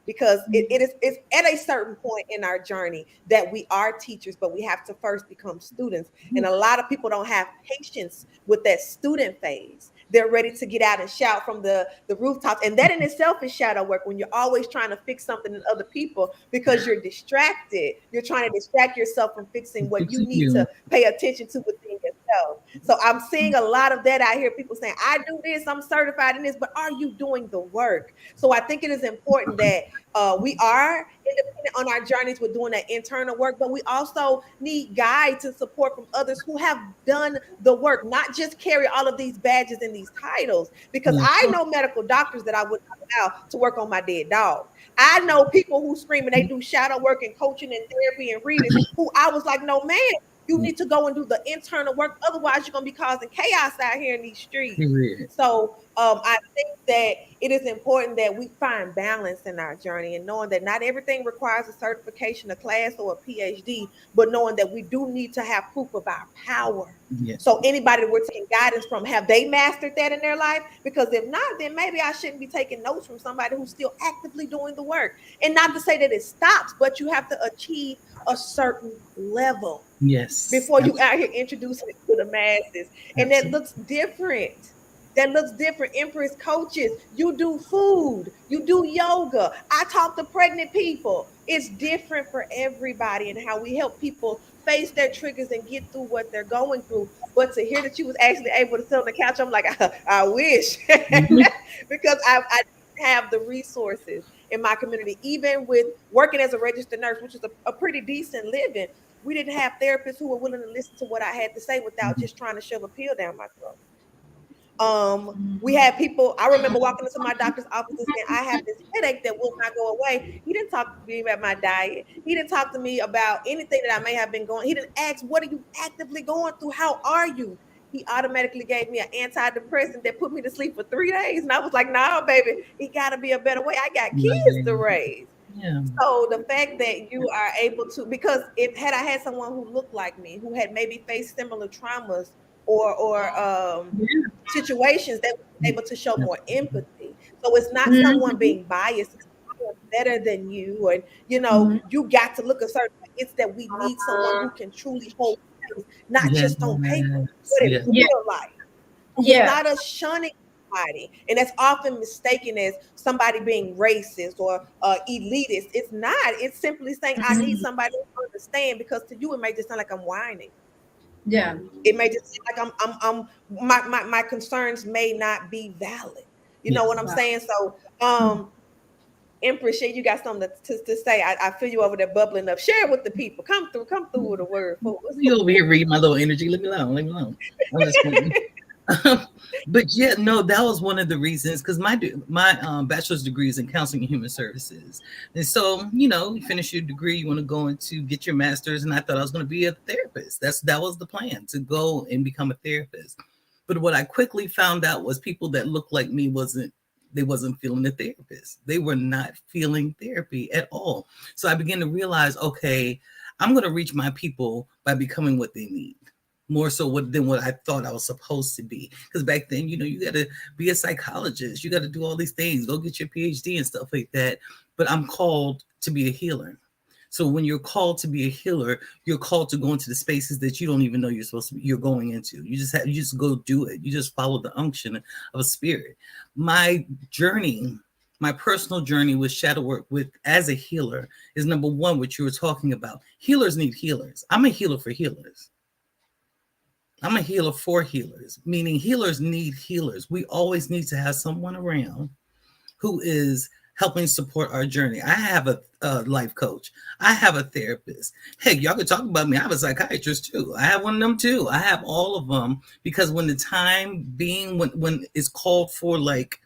Because it's at a certain point in our journey that we are teachers, but we have to first become students. And a lot of people don't have patience with that student phase. They're ready to get out and shout from the rooftops. And that in itself is shadow work, when you're always trying to fix something in other people because you're distracted. You're trying to distract yourself from fixing what you Fixing need you. to pay attention to within yourself. So I'm seeing a lot of that out here. People saying, I do this, I'm certified in this, but are you doing the work? So I think it is important that we are independent on our journeys with doing that internal work, but we also need guides and support from others who have done the work, not just carry all of these badges and these titles. Because Yes. I know medical doctors that I would not allow to work on my dead dog. I know people who scream and they do shadow work and coaching and therapy and readings who I was like, no, man, you need to go and do the internal work. Otherwise, you're going to be causing chaos out here in these streets. Period. So I think that it is important that we find balance in our journey, and knowing that not everything requires a certification, a class, or a PhD, but knowing that we do need to have proof of our power. Yes. So anybody that we're taking guidance from, have they mastered that in their life? Because if not, then maybe I shouldn't be taking notes from somebody who's still actively doing the work. And not to say that it stops, but you have to achieve a certain level Yes. before you out here introducing it to the masses. And that Absolutely. looks different. That looks different. Empress coaches, you do food, you do yoga. I talk to pregnant people. It's different for everybody, and how we help people face their triggers and get through what they're going through. But to hear that you was actually able to sit on the couch, I'm like, I wish. Mhm. Because I didn't have the resources in my community, even with working as a registered nurse, which is a pretty decent living. We didn't have therapists who were willing to listen to what I had to say without just trying to shove a pill down my throat. We had people, I remember walking into my doctor's office and saying, I have this headache that will not go away. He didn't talk to me about my diet. He didn't talk to me about anything that I may have been going. He didn't ask, what are you actively going through? How are you? He automatically gave me an antidepressant that put me to sleep for 3 days. And I was like, no, baby, it gotta be a better way. I got kids to Right. raise. Yeah. So the fact that you are able to, because if had I had someone who looked like me, who had maybe faced similar traumas, or Yeah. situations that we're able to show more empathy. So it's not someone Mhm. being biased, it's someone better than you, or Mhm. you got to look a certain way. It's that we need someone who can truly hold space, not Yes, just on paper, but in yes. Yeah. real life. So it's Yeah. not us shunning somebody, and that's often mistaken as somebody being racist or elitist. It's not. It's simply saying I need Mhm. somebody to understand, because to you it may just sound like I'm whining. Yeah. It may just seem like my concerns may not be valid. You Yeah. know what I'm Wow. saying? So Empress, Shay, you got something to say. I feel you over there bubbling up. Share it with the people. Come through with a word for us. You over here reading my little energy. Leave me alone. Leave me alone. I'm just playing. But yeah, no, that was one of the reasons because my bachelor's degree is in counseling and human services, and so you finish your degree, you want to go into get your master's, and I thought I was going to be a therapist. That was the plan, to go and become a therapist. But what I quickly found out was people that looked like me wasn't feeling the therapist. They were not feeling therapy at all. So I began to realize, okay, I'm going to reach my people by becoming what they need more so than what I thought I was supposed to be. Because back then, you got to be a psychologist, you got to do all these things, go get your PhD and stuff like that. But I'm called to be a healer. So when you're called to be a healer, you're called to go into the spaces that you don't even know you're going into. You just go do it. You just follow the unction of a spirit. My journey, my personal journey with shadow work with as a healer is number one, what you were talking about. Healers need healers. I'm a healer for healers. I'm a healer for healers, meaning healers need healers. We always need to have someone around who is helping support our journey. I have a life coach. I have a therapist. Hey, y'all can talk about me. I have a psychiatrist too. I have one of them too. I have all of them because when the time being, when it's called for, like,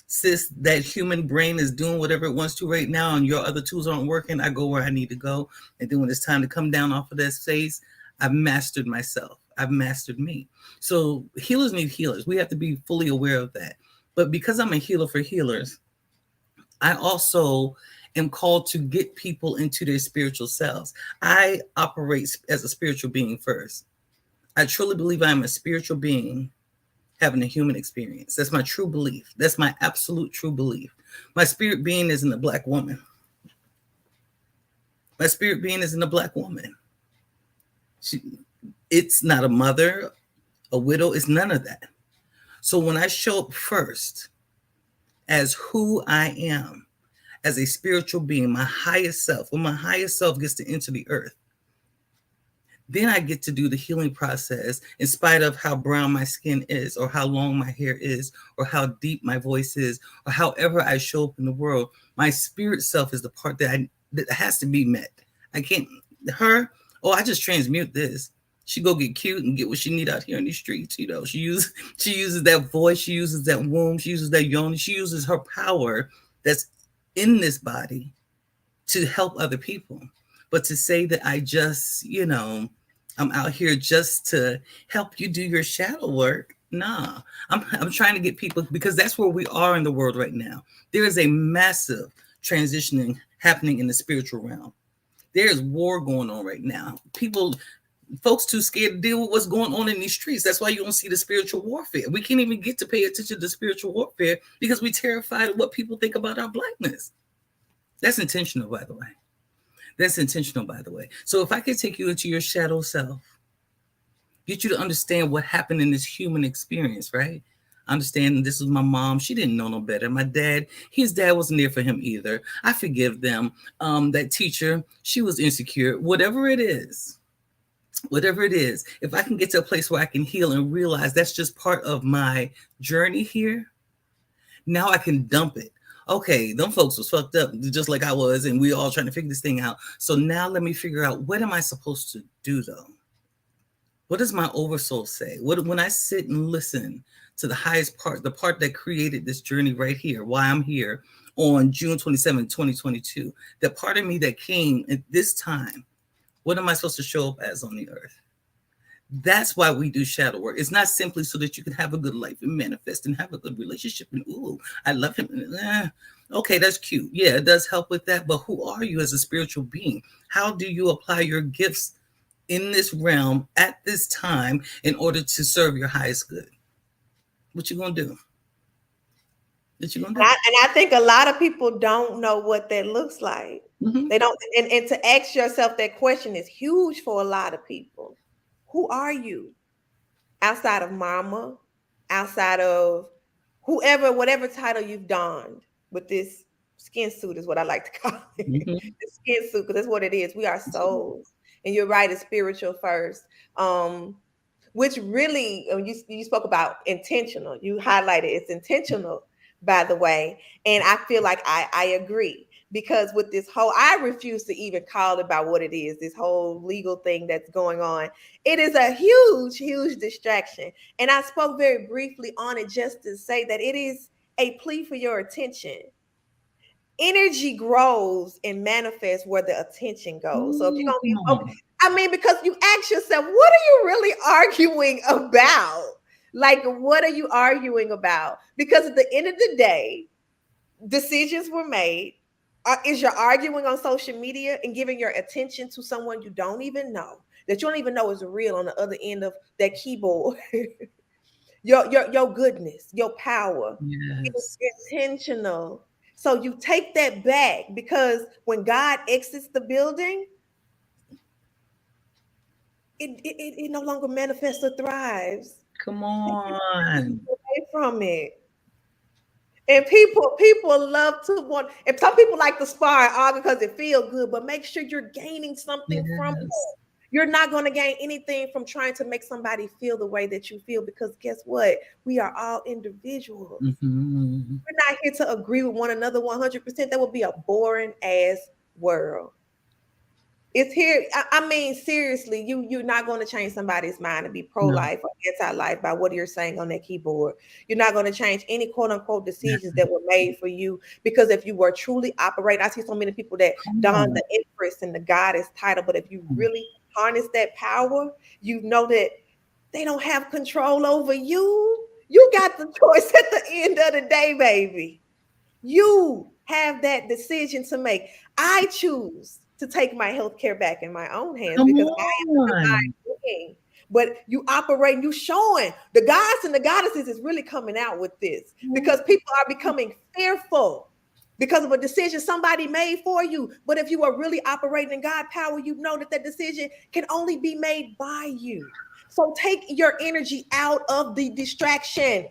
sis, that human brain is doing whatever it wants to right now and your other tools aren't working, I go where I need to go. And then when it's time to come down off of that space, I've mastered myself. I've mastered me. So healers need healers. We have to be fully aware of that. But because I'm a healer for healers, I also am called to get people into their spiritual selves. I operate as a spiritual being first. I truly believe I am a spiritual being having a human experience. That's my true belief. That's my absolute true belief. My spirit being isn't a black woman. My spirit being isn't a black woman. She, it's not a mother, a widow. It's none of that. So when I show up first as who I am, as a spiritual being, my highest self, when my highest self gets to enter the earth, then I get to do the healing process in spite of how brown my skin is, or how long my hair is, or how deep my voice is, or however I show up in the world. My spirit self is the part that has to be met. I can't, her, oh, I just transmute this. She go get cute and get what she need out here in these streets. She uses that voice, she uses that womb, she uses that yoni, she uses her power that's in this body to help other people. But to say that I'm out here just to help you do your shadow work, nah. I'm trying to get people, because that's where we are in the world right now. There is a massive transitioning happening in the spiritual realm. There is war going on right now. Folks too scared to deal with what's going on in these streets. That's why you don't see the spiritual warfare. We can't even get to pay attention to spiritual warfare because we're terrified of what people think about our blackness. That's intentional, by the way. That's intentional, by the way. So if I could take you into your shadow self, get you to understand what happened in this human experience, right? Understand this is my mom. She didn't know no better. My dad, his dad wasn't there for him either. I forgive them. That teacher, she was insecure. Whatever it is, if I can get to a place where I can heal and realize that's just part of my journey here, now I can dump it. Okay, them folks was fucked up just like I was, and we all trying to figure this thing out. So now let me figure out, what am I supposed to do though? What does my oversoul say? When I sit and listen to the highest part, the part that created this journey right here, why I'm here on June 27, 2022, the part of me that came at this time, what am I supposed to show up as on the earth? That's why we do shadow work. It's not simply so that you can have a good life and manifest and have a good relationship and, ooh, I love him. Okay, that's cute. Yeah, it does help with that. But who are you as a spiritual being? How do you apply your gifts in this realm at this time in order to serve your highest good? What you gonna do? What you gonna do? And I think a lot of people don't know what that looks like. Mm-hmm. They don't, and to ask yourself that question is huge for a lot of people. Who are you outside of mama, outside of whoever, whatever title you've donned with this skin suit is what I like to call it. Mm-hmm. The skin suit, because that's what it is. We are souls. And you're right, it's spiritual first. Which really, you spoke about intentional. You highlighted it's intentional, by the way. And I feel like I agree, because with this whole, I refuse to even call it by what it is, this whole legal thing that's going on. It is a huge, huge distraction. And I spoke very briefly on it just to say that it is a plea for your attention. Energy grows and manifests where the attention goes. So if you're Ooh, gonna be come focused, on. I mean, because you ask yourself, what are you really arguing about? Like, what are you arguing about? Because at the end of the day, decisions were made. Is you're arguing on social media and giving your attention to someone you don't even know, that you don't even know is real on the other end of that keyboard? Your goodness, your power is Yes. intentional. So you take that back, because when God exits the building, it no longer manifests or thrives. Come Take your on. away from it. And people love to want, and some people like to spar all because it feels good, but make sure you're gaining something from Yes. it. You're not going to gain anything from trying to make somebody feel the way that you feel, because guess what? We are all individuals. Mm-hmm. We're not here to agree with one another 100%. That would be a boring ass world. It's here. I mean, seriously, you're not going to change somebody's mind to be No. pro-life or anti-life by what you're saying on that keyboard. You're not going to change any quote unquote Yeah. decisions that were made for you, because if you were truly operating, I see so many people that Come don on. the Empress and the goddess title, but if you really harness that power, you know that they don't have control over you. You got the choice at the end of the day, baby. You have that decision to make. I choose to take my health care back in my own hands, Come because I am a on. divine being. But you operate, you showing the gods and the goddesses is really coming out with this, because people are becoming fearful because of a decision somebody made for you. But if you are really operating in God power, you know that that decision can only be made by you. So take your energy out of the distraction.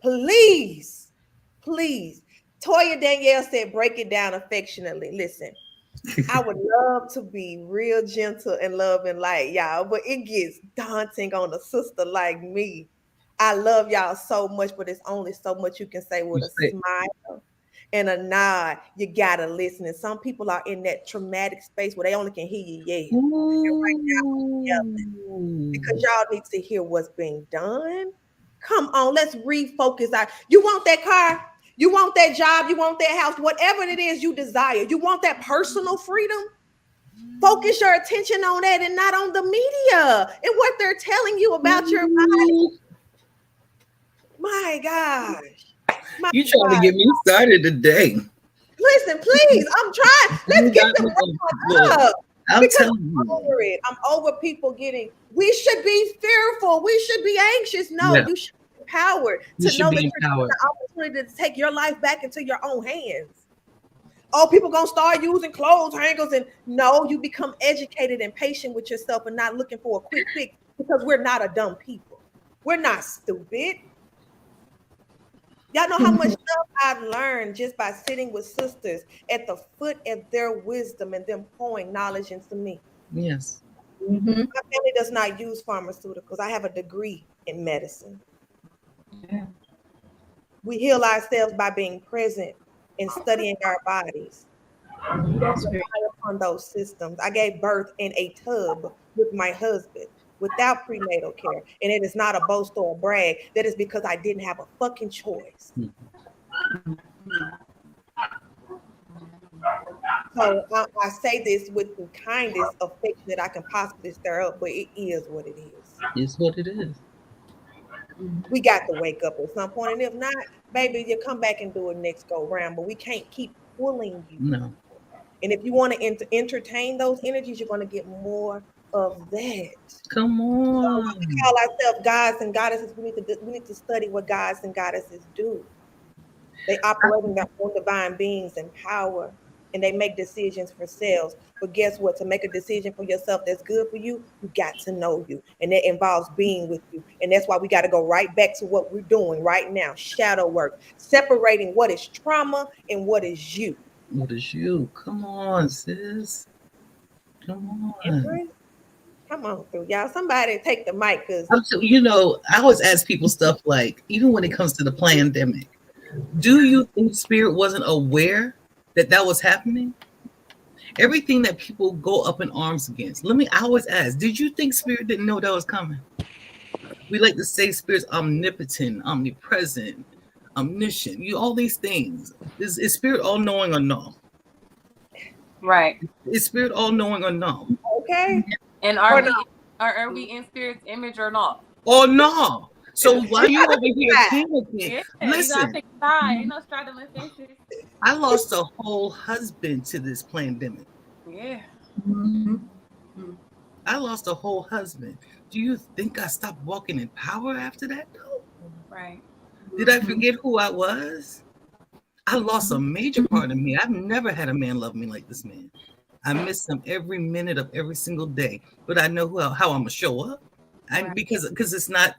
Please, please. Toya Danielle said, break it down affectionately. Listen, I would love to be real gentle and love and light, y'all, but it gets daunting on a sister like me. I love y'all so much, but it's only so much you can say You with a say, smile and a nod. You gotta listen. And some people are in that traumatic space where they only can hear you yell. And right now, I'm yelling because ooh. y'all need to hear what's being done. Come on, let's refocus. You want that car? You want that job? You want that house? Whatever it is you desire. You want that personal freedom? Focus your attention on that and not on the media and what they're telling you about your body. Ooh. My gosh. My You trying to God. get me started today. Listen, please. I'm trying. Let's You get got the me on. Look, world up. I'm Because telling I'm you. over it. I'm over people getting, we should be fearful. We should be anxious. No, Yeah, you should be empowered you to should know that be you're given empowered. the opportunity to take your life back into your own hands. Oh, people gonna start using clothes hangers, and no, you become educated and patient with yourself and not looking for a quick fix, because we're not a dumb people. We're not stupid. Y'all know how much stuff I've learned just by sitting with sisters at the foot of their wisdom and them pouring knowledge into me. Yes. Mm-hmm. My family does not use pharmaceuticals. I have a degree in medicine. Yeah. We heal ourselves by being present and studying our bodies. We don't That's very rely upon those systems. I gave birth in a tub with my husband without prenatal care. And it is not a boast or a brag. That is because I didn't have a fucking choice. So I say this with the kindest affection that I can possibly stir up, but it is what it is. It's what it is. We got to wake up at some point, and if not, baby, you come back and do it next go round. But we can't keep pulling you. No. And if you want to entertain those energies, you're going to get more of that. Come So we on. call ourselves gods and goddesses. We need to study what gods and goddesses do. They operate in their own divine beings and power, and they make decisions for selves. But guess what? To make a decision for yourself that's good for you got to know you, and that involves being with you. And that's why we got to go right back to what we're doing right now: shadow work, separating what is trauma and what is you. What is you? Come on, sis. Come on. Empress, come on through, y'all. Somebody take the mic, cause I always ask people stuff like, even when it comes to the pandemic, do you think spirit wasn't aware that that was happening? Everything that people go up in arms against. I always ask, did you think spirit didn't know that was coming? We like to say spirit's omnipotent, omnipresent, omniscient, all these things. Is spirit all knowing or no? Right. Is spirit all knowing or no? okay, And or are no, we in spirit's image or not? Or no? So while you over here right. panicking, Yeah, you gotta listen, pick a side. Ain't no straddling fences. I lost a whole husband to this pandemic. Yeah. I lost a whole husband. Do you think I stopped walking in power after that? No. Right. Did I forget who I was? I lost a major part of me. I've never had a man love me like this man. I miss him every minute of every single day, but I know how I'm gonna show up. And Right. because it's not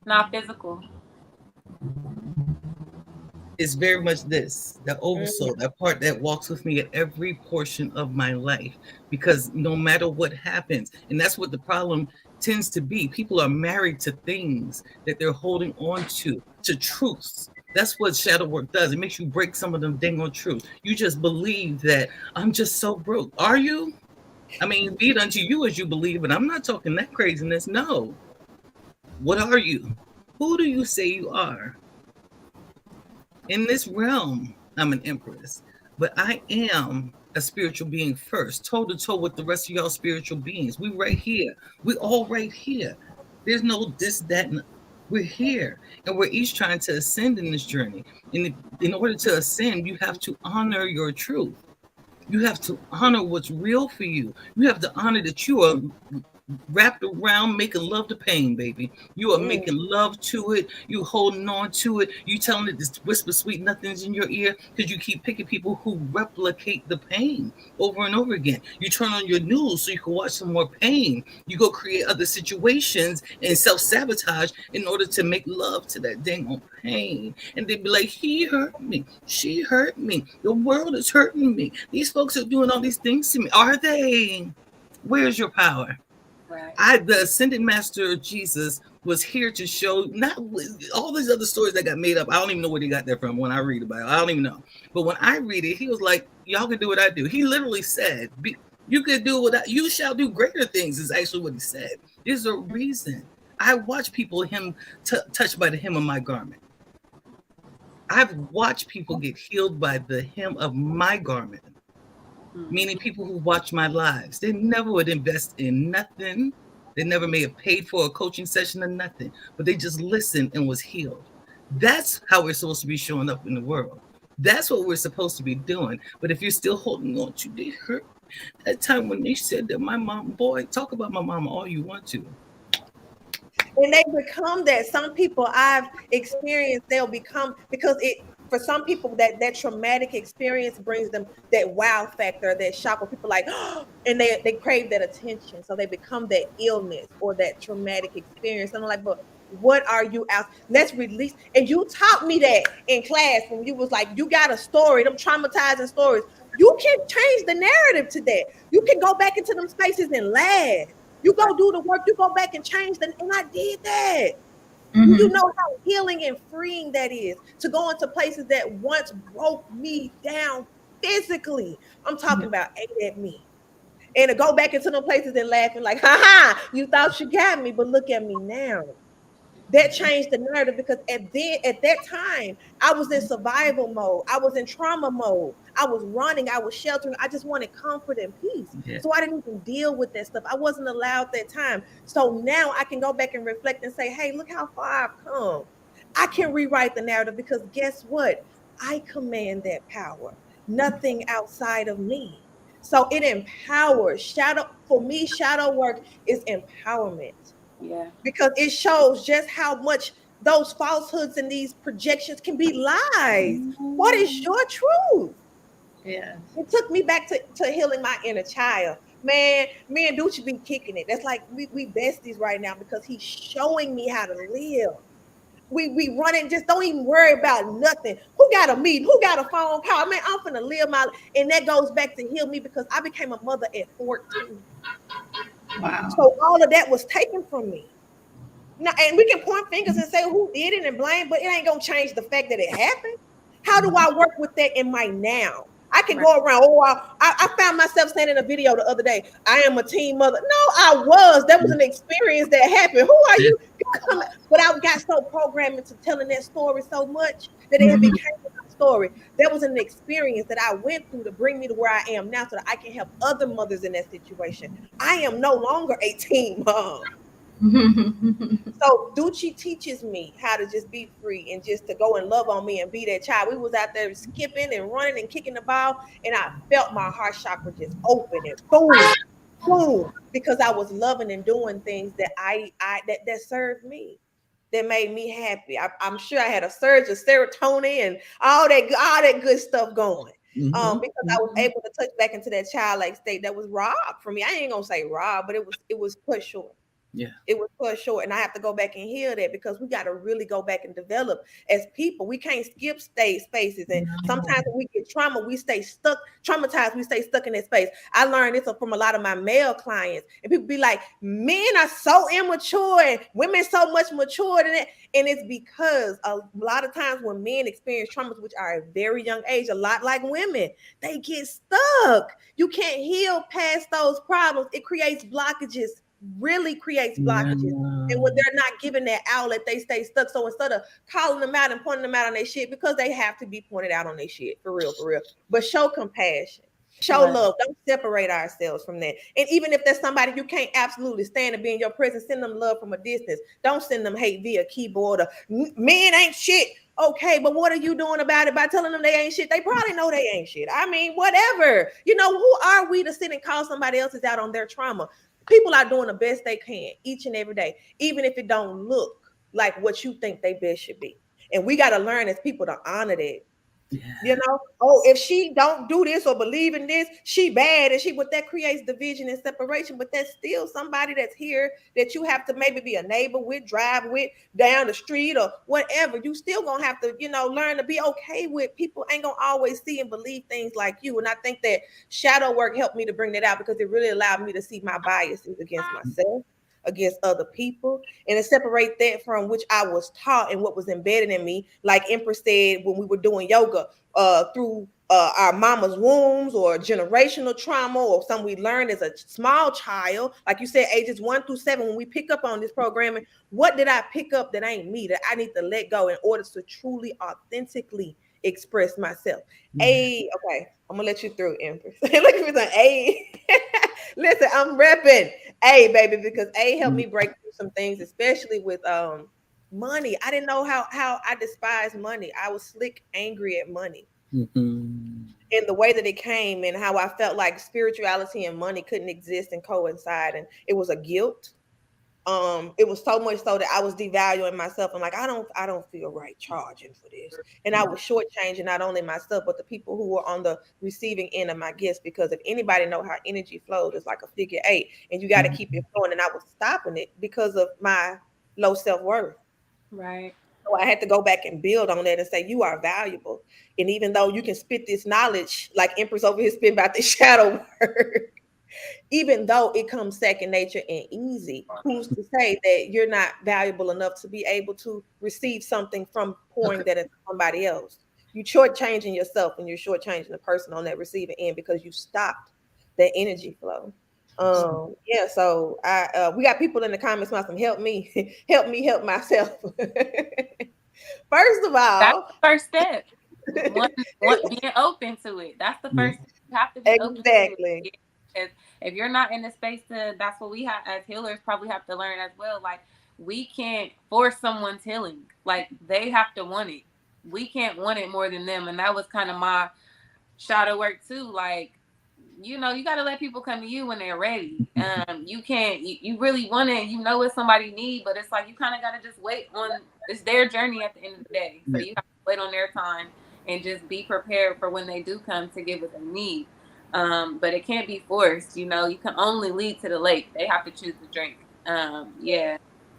Not physical. it's very much this, the Mm, oversoul, that part that walks with me at every portion of my life. Because no matter what happens, and that's what the problem tends to be. People are married to things that they're holding on to truths. That's what shadow work does. It makes you break some of them dang on truths. You just believe that I'm just so broke. Are you? I mean, be it unto you as you believe, but I'm not talking that craziness. No. What are you? Who do you say you are? In this realm, I'm an empress, but I am a spiritual being first, toe to toe with the rest of y'all spiritual beings. We right here. We all right here. There's no this, that, and we're here. And we're each trying to ascend in this journey. And in order to ascend, you have to honor your truth. You have to honor what's real for you. You have to honor that you are wrapped around making love to pain, baby. You are mm, making love to it. You holding on to it. You telling it to whisper sweet nothings in your ear because you keep picking people who replicate the pain over and over again. You turn on your news so you can watch some more pain. You go create other situations and self-sabotage in order to make love to that dang on pain. And they be like, he hurt me. She hurt me. The world is hurting me. These folks are doing all these things to me. Are they? Where's your power? Right. The ascended master Jesus was here to show not all these other stories that got made up. I don't even know where he got that from when I read about it. I don't even know. But when I read it, he was like, y'all can do what I do. He literally said, you can do what you shall do greater things is actually what he said. There's a reason. I watch people touched by the hem of my garment. I've watched people get healed by the hem of my garment, meaning people who watch my lives. They never would invest in nothing. They never may have paid for a coaching session or nothing, but they just listened and was healed. That's how we're supposed to be showing up in the world. That's what we're supposed to be doing. But if you're still holding on to the hurt, that time when they said that my mom, boy, talk about my mama all you want to. and they become that. Some people I've experienced, they'll become, because it, for some people, that traumatic experience brings them that wow factor, that shock, where people like, and they crave that attention, so they become that illness or that traumatic experience. And I'm like, but what are you out? Let's release. And you taught me that in class when you was like, you got a story, them traumatizing stories. You can change the narrative to that. You can go back into them spaces and laugh. You go do the work, you go back and change them. And I did that. Do you know how healing and freeing that is to go into places that once broke me down physically? I'm talking about ate at me. And to go back into them places and laughing like, ha ha, you thought you got me, but look at me now. That changed the narrative, because at that time I was in survival mode, I was in trauma mode, I was running, I was sheltering, I just wanted comfort and peace. Yeah. So I didn't even deal with that stuff. I wasn't allowed that time. So now I can go back and reflect and say, hey, look how far I've come. I can rewrite the narrative, because guess what? I command that power, nothing outside of me. So it empowers. Shadow, for me, shadow work is empowerment Yeah. because it shows just how much those falsehoods and these projections can be lies. What is your truth? Yes. It took me back to healing my inner child. Man, me and Ducci be kicking it. That's like we besties right now because he's showing me how to live. We running, just don't even worry about nothing. Who got a meeting? Who got a phone call? Man, I'm finna live my, and that goes back to heal me because I became a mother at 14. Wow. So all of that was taken from me. Now, and we can point fingers and say who did it and blame, but it ain't gonna change the fact that it happened. How do I work with that in my now? I can Right. go around. Oh, I found myself saying in a video the other day, I am a teen mother. No, I was. That was an experience that happened. Who are you? But I got so programmed into telling that story so much that it had Mhm. become my story. That was an experience that I went through to bring me to where I am now so that I can help other mothers in that situation. I am no longer a teen mom. So Ducci teaches me how to just be free and just to go and love on me and be that child. We was out there skipping and running and kicking the ball, and I felt my heart chakra just open and boom, boom, because I was loving and doing things that that served me, that made me happy. I'm sure I had a surge of serotonin and all that good stuff going. Mhm. Because I was able to touch back into that childlike state that was robbed from me. I ain't gonna say robbed, but it was put short. Yeah. It was cut short, and I have to go back and heal that because we got to really go back and develop as people. We can't skip stage spaces, and sometimes when we get trauma, we stay stuck, traumatized. We stay stuck in that space. I learned this from a lot of my male clients, and people be like, "Men are so immature, and women so much mature than that." And it's because a lot of times when men experience traumas, which are at a very young age, a lot like women, they get stuck. You can't heal past those problems. It creates blockages, really creates blockages. And when Yeah. they're not given that outlet, they stay stuck. So instead of calling them out and pointing them out on their shit, because they have to be pointed out on their shit, for real, for real. But show compassion, show Right. love. Don't separate ourselves from that. And even if there's somebody you can't absolutely stand to be in your presence, send them love from a distance. Don't send them hate via keyboard or men ain't shit. Okay, but what are you doing about it by telling them they ain't shit? They probably know they ain't shit. I mean, whatever. Who are we to sit and call somebody else's out on their trauma? People are doing the best they can each and every day, even if it don't look like what you think they best should be. And we got to learn as people to honor that. Yeah. Oh, if she don't do this or believe in this, she bad, and what that creates division and separation. But that's still somebody that's here that you have to maybe be a neighbor with, drive with, down the street or whatever. You still gonna have to, learn to be okay with people. Ain't gonna always see and believe things like you. And I think that shadow work helped me to bring that out because it really allowed me to see my biases against myself, against other people, and to separate that from which I was taught and what was embedded in me. Like Empress said when we were doing yoga, through our mama's wombs or generational trauma or something we learned as a small child, like you said, ages 1 through 7. When we pick up on this programming, what did I pick up that ain't me, that I need to let go in order to truly, authentically express myself? Yeah. Okay, I'm gonna let you through, Empress. Look at me, A. Listen, I'm repping A, baby, because A helped me break through some things, especially with money. I didn't know how I despise money. I was slick angry at money Mhm. and the way that it came, and how I felt like spirituality and money couldn't exist and coincide, and it was a guilt. It was so much so that I was devaluing myself and like, I don't feel right charging for this. And I was shortchanging not only myself but the people who were on the receiving end of my gifts, because if anybody know how energy flows, it's like a figure eight and you got to keep it flowing, and I was stopping it because of my low self-worth. Right. So I had to go back and build on that and say, you are valuable. And even though you can spit this knowledge like Empress over here spit about the shadow work, even though it comes second nature and easy, who's to say that you're not valuable enough to be able to receive something from pouring Okay. that into somebody else? You shortchanging yourself and you're shortchanging the person on that receiving end because you stopped that energy flow. Yeah, so I we got people in the comments about some help me, help me help myself. First of That's all, the first step. One being open to it. That's the Yeah. first step. You have to be open to it. exactly. Yeah. If you're not in the space to, that's what we have as healers probably have to learn as well. Like, we can't force someone's healing. Like, they have to want it. We can't want it more than them. And that was kind of my shadow work too. Like, you know, you got to let people come to you when they're ready. You can't, you really want it, you know what somebody need, but it's like you kind of got to just wait on, it's their journey at the end of the day. So Yeah. you have to wait on their time and just be prepared for when they do come to get what they need. But it can't be forced, you know, you can only lead to the lake. They have to choose to drink. Yeah.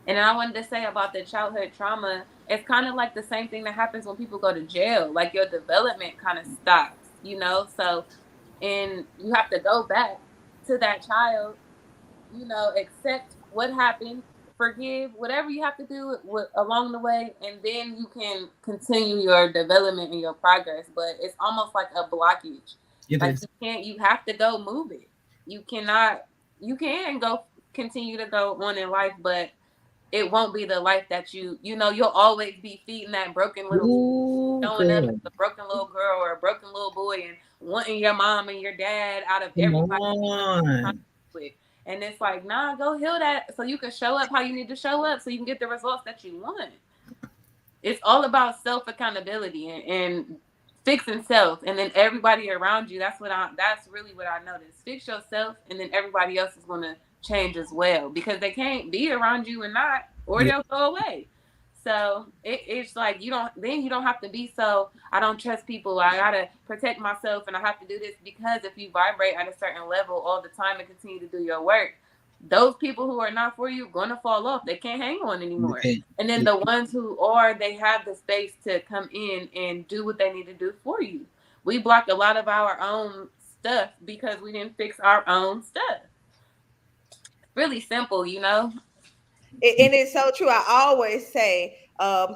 And then I wanted to say about the childhood trauma, it's kind of like the same thing that happens when people go to jail. Like your development kind of stops, you know? So, and you have to go back to that child, you know, accept what happened, forgive, whatever you have to do along the way, and then you can continue your development and your progress. But it's almost like a blockage. It Like is. you can't, you have to go move it. You cannot, you can go continue to go on in life, but it won't be the life that you know, you'll always be feeding that broken little, Ooh, showing up girl. as a broken little girl or a broken little boy and wanting your mom and your dad out of Come everybody on. with. And it's like, nah, go heal that so you can show up how you need to show up so you can get the results that you want. It's all about self accountability and fixing self, and then everybody around you. That's really what I noticed. Fix yourself, and then everybody else is gonna change as well because they can't be around you and not, or Yeah. they'll go away. So it's like you don't have to be so, I don't trust people, I gotta protect myself and I have to do this, because if you vibrate at a certain level all the time and continue to do your work, those people who are not for you gonna fall off. They can't hang on anymore. Okay. And then the ones who are, they have the space to come in and do what they need to do for you. We block a lot of our own stuff because we didn't fix our own stuff. Really simple, you know? And it's so true. I always say,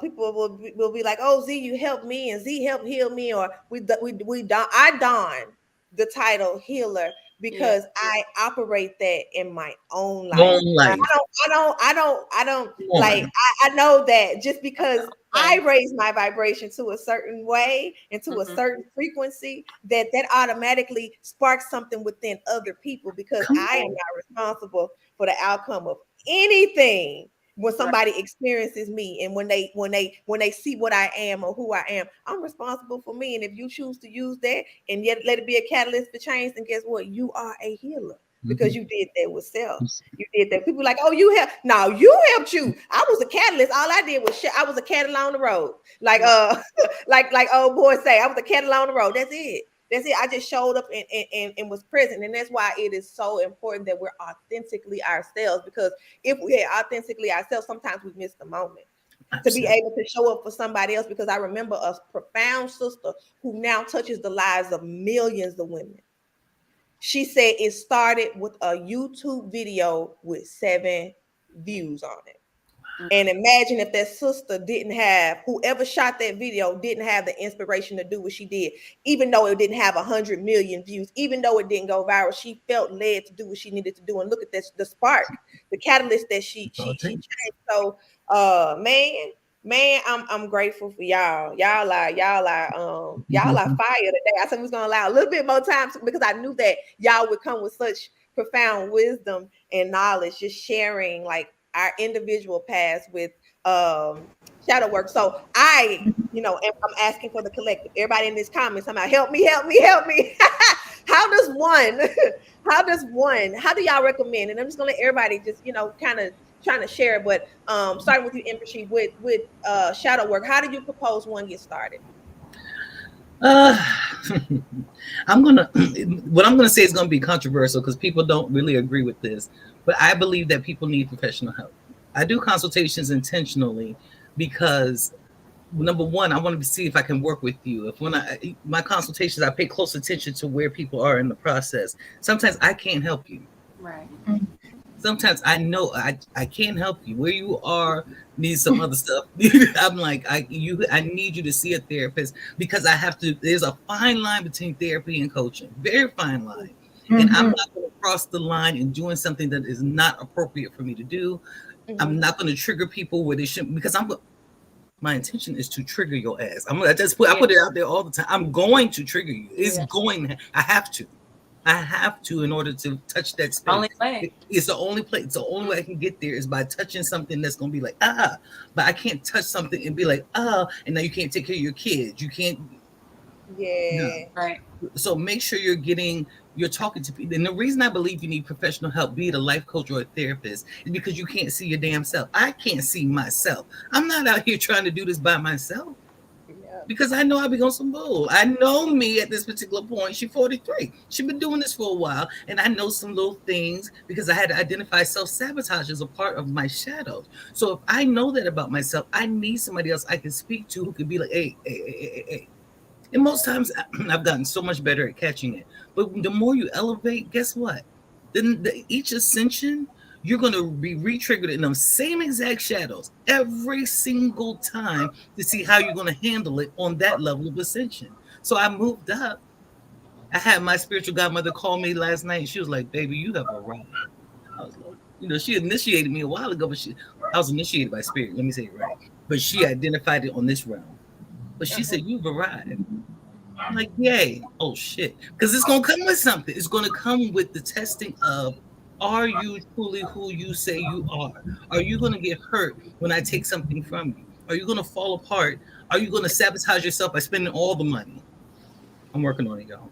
people will be like, "Oh, Z, you helped me, and Z helped heal me," or we don I don the title healer Yeah. because I operate that in my own life. Own Like, life. I don't Come like. on. I know that just because I Okay. raise my vibration to a certain way and to a Mm-hmm. certain frequency, that automatically sparks something within other people because Come I am on. not responsible for the outcome of anything when Right. somebody experiences me and when they see what I am or who I am. I'm responsible for me, and if you choose to use that and yet let it be a catalyst for change, then guess what, you are a healer because Mhm. you did that with self. You did that. People like, oh, you help. No, you helped you. I was a catalyst. All I did was I was a cattle on the road, like Right. like old boy say, I was a cattle on the road. That's it. That's it. I just showed up and was present. And that's why it is so important that we're authentically ourselves. Because if we are authentically ourselves, sometimes we miss the moment to be Absolutely. able to show up for somebody else. Because I remember a profound sister who now touches the lives of millions of women. She said it started with a YouTube video with 7 views on it. And imagine if that sister didn't have, whoever shot that video didn't have the inspiration to do what she did, even though it didn't have 100 million views, even though it didn't go viral, she felt led to do what she needed to do. And look at this, the spark, the catalyst that she That's all she it she takes. changed. So man, I'm grateful for y'all. Y'all are fire today. I said we was gonna allow a little bit more time because I knew that y'all would come with such profound wisdom and knowledge, just sharing like our individual paths with shadow work. So I'm asking for the collective. Everybody in this comment, somebody help me, help me, help me. how does one, how do y'all recommend? And I'm just gonna let everybody just, kind of trying to share it, but starting with you, Empress, with shadow work, how do you propose one get started? Uh, I'm gonna. What I'm gonna say is gonna be controversial because people don't really agree with this, but I believe that people need professional help. I do consultations intentionally because number one, I want to see if I can work with you. If when my consultations, I pay close attention to where people are in the process. Sometimes I can't help you. Right. Sometimes I know I can't help you. Where you are needs some other stuff. I'm like I need you to see a therapist because I have to. There's a fine line between therapy and coaching, very fine line, and I'm not going to cross the line and doing something that is not appropriate for me to do. I'm Mm-hmm. not going to trigger people where they shouldn't because my intention is to trigger your ass. I Yeah. put it out there all the time. I'm going to trigger you. It's Yeah. going. I have to. I have to in order to touch that space. Only way. It's the only place. The only way I can get there is by touching something that's gonna be like but I can't touch something and be like and now you can't take care of your kids. You can't. Yeah. Right. So make sure you're talking to people. And the reason I believe you need professional help, be it a life coach or a therapist, is because you can't see your damn self. I can't see myself. I'm not out here trying to do this by myself Yeah. because I know I be on some bull. I know me at this particular point. She's 43. She's been doing this for a while, and I know some little things because I had to identify self-sabotage as a part of my shadows. So if I know that about myself, I need somebody else I can speak to who can be like, hey. And most times I've gotten so much better at catching it. But the more you elevate, guess what? Then each ascension, you're going to be re-triggered in those same exact shadows every single time to see how you're going to handle it on that level of ascension. So I moved up. I had my spiritual godmother call me last night. And she was like, "Baby, you have arrived." I was like, she initiated me a while ago, but I was initiated by spirit. Let me say it right. But she identified it on this realm. But she said, "You've arrived." I'm like, yay. Oh shit. Because it's gonna come with something. It's gonna come with the testing of, are you truly who you say you are? Are you gonna get hurt when I take something from you? Are you gonna fall apart? Are you gonna sabotage yourself by spending all the money? I'm working on it, y'all.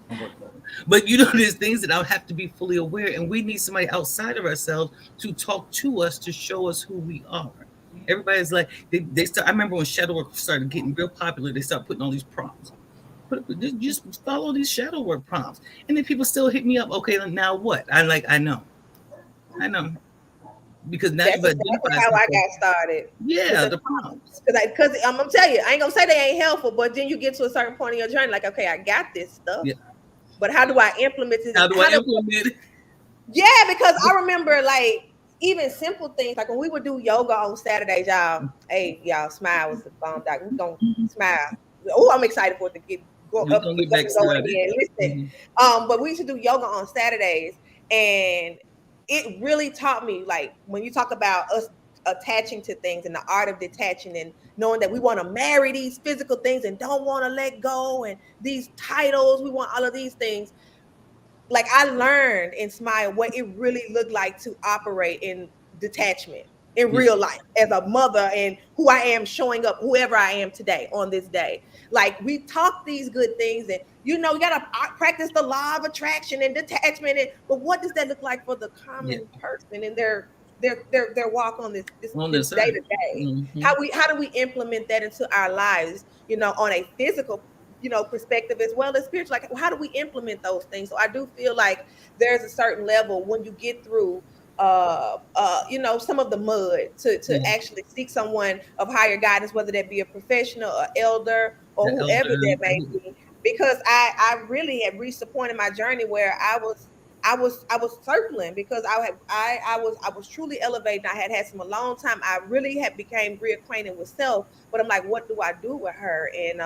I'm working on it. But there's things that I have to be fully aware, and we need somebody outside of ourselves to talk to us to show us who we are. Everybody's like, they start. I remember when shadow work started getting real popular, they started putting all these prompts. Just follow these shadow work prompts, and then people still hit me up. Okay, now what? I know, because now That's you've exactly identified how I something. got started with Yeah, the the prompts. because I'm gonna tell you, I ain't gonna say they ain't helpful, but then you get to a certain point in your journey, like, okay, I got this stuff, Yeah. but how do I implement it? How do I How do implement it? Yeah, because I remember like even simple things like when we would do yoga on Saturdays, y'all. Hey, y'all, smile was the bomb. Doc. We gonna smile. Oh, I'm excited for it to get go We're up, gonna get up back and going started. again. Listen, Mm-hmm. but we used to do yoga on Saturdays, and it really taught me like when you talk about us attaching to things and the art of detaching and knowing that we want to marry these physical things and don't want to let go and these titles, we want all of these things like I learned in Smile what it really looked like to operate in detachment in Yeah, real life as a mother and who I am showing up, whoever I am today on this day. Like we talk these good things and you gotta practice the law of attraction and detachment. But what does that look like for the yeah. common person in their walk on On this this day earth. to day? Mm-hmm. How do we implement that into our lives, on a physical perspective as well as spiritual. Like, how do we implement those things? So I do feel like there's a certain level when you get through some of the mud to Yeah, actually seek someone of higher guidance, whether that be a professional or elder or the whoever that may elder. be. Because I really had reached a point in my journey where I was circling because I was truly elevating. I had some a long time. I really had became reacquainted with self, but I'm like, what do I do with her? And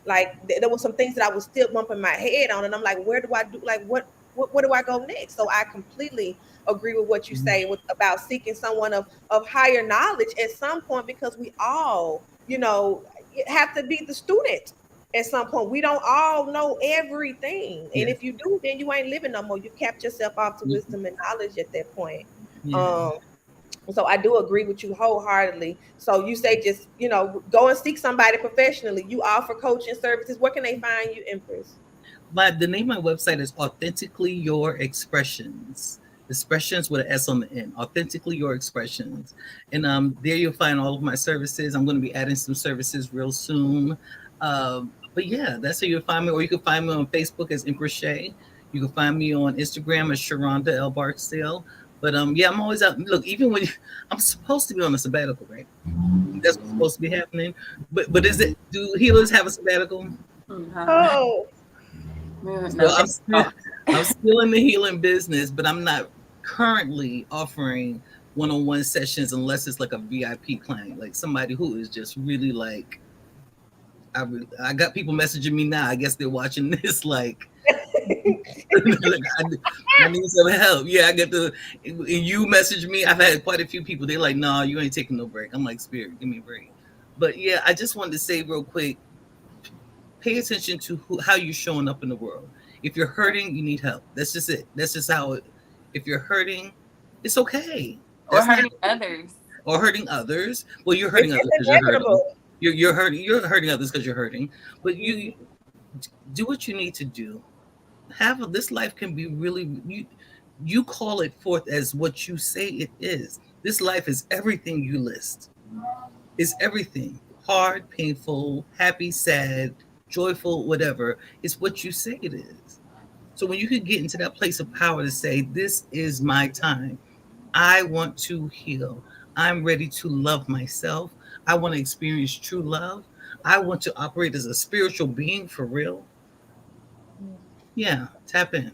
like there was some things that I was still bumping my head on, and I'm like, where do I do? Like, where do I go next? So I completely agree with what you say about seeking someone of higher knowledge at some point because we all, have to be the student at some point. We don't all know everything. And Yeah, if you do, then you ain't living no more. You capped yourself off to yeah, wisdom and knowledge at that point. yeah. Um, so I do agree with you wholeheartedly. So you say just, go and seek somebody professionally. You offer coaching services. Where can they find you, Empress? But the name of my website is Authentically Your Expressions. Expressions with an S on the end. Authentically Your Expressions. And there you'll find all of my services. I'm going to be adding some services real soon. But yeah, that's how you'll find me. Or you can find me on Facebook as Empress Shay. You can find me on Instagram as Sharonda L. Barksdale. But yeah, I'm always out. Look, even when I'm supposed to be on a sabbatical, right? That's what's supposed to be happening. But is it? Do healers have a sabbatical? Mhm. Oh, So No, they I'm still don't. I'm still in the healing business, but I'm not currently offering one-on-one sessions unless it's like a VIP client, like somebody who is just really like I got people messaging me now. I guess they're watching this like, like I need some help. Yeah, I get the and you message me. I've had quite a few people. They're like, "No, you ain't taking no break." I'm like, "Spirit, give me a break." But yeah, I just wanted to say real quick, pay attention to how you're showing up in the world. If you're hurting, you need help. That's just it. That's just how it. If you're hurting, it's okay. Or That's not hurting others. or hurting others. Well, you're hurting it's others because you're hurting. inevitable. You're hurting. You're hurting others because you're hurting. But Mhm. Do what you need to do. This life can be really you call it forth as what you say it is. This life is everything you list. It's everything. Hard, painful, happy, sad, joyful, whatever. It's what you say it is. So when you could get into that place of power to say, this is my time. I want to heal. I'm ready to love myself. I want to experience true love. I want to operate as a spiritual being for real. Yeah, tap in.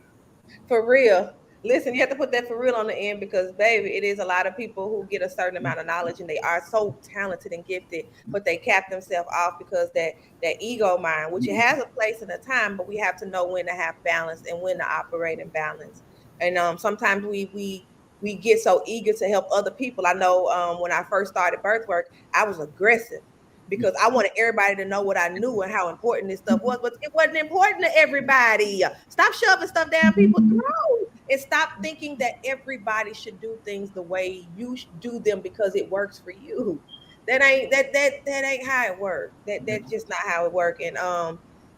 For real. Listen, you have to put that for real on the end because, baby, it is a lot of people who get a certain amount of knowledge and they are so talented and gifted, but they cap themselves off because that ego mind, which it has a place and a time, but we have to know when to have balance and when to operate in balance. And sometimes we get so eager to help other people. I know when I first started birth work, I was aggressive because I wanted everybody to know what I knew and how important this stuff was, but it wasn't important to everybody. Stop shoving stuff down people's throats and stop thinking that everybody should do things the way you do them because it works for you. That ain't how it works. That's just not how it works. And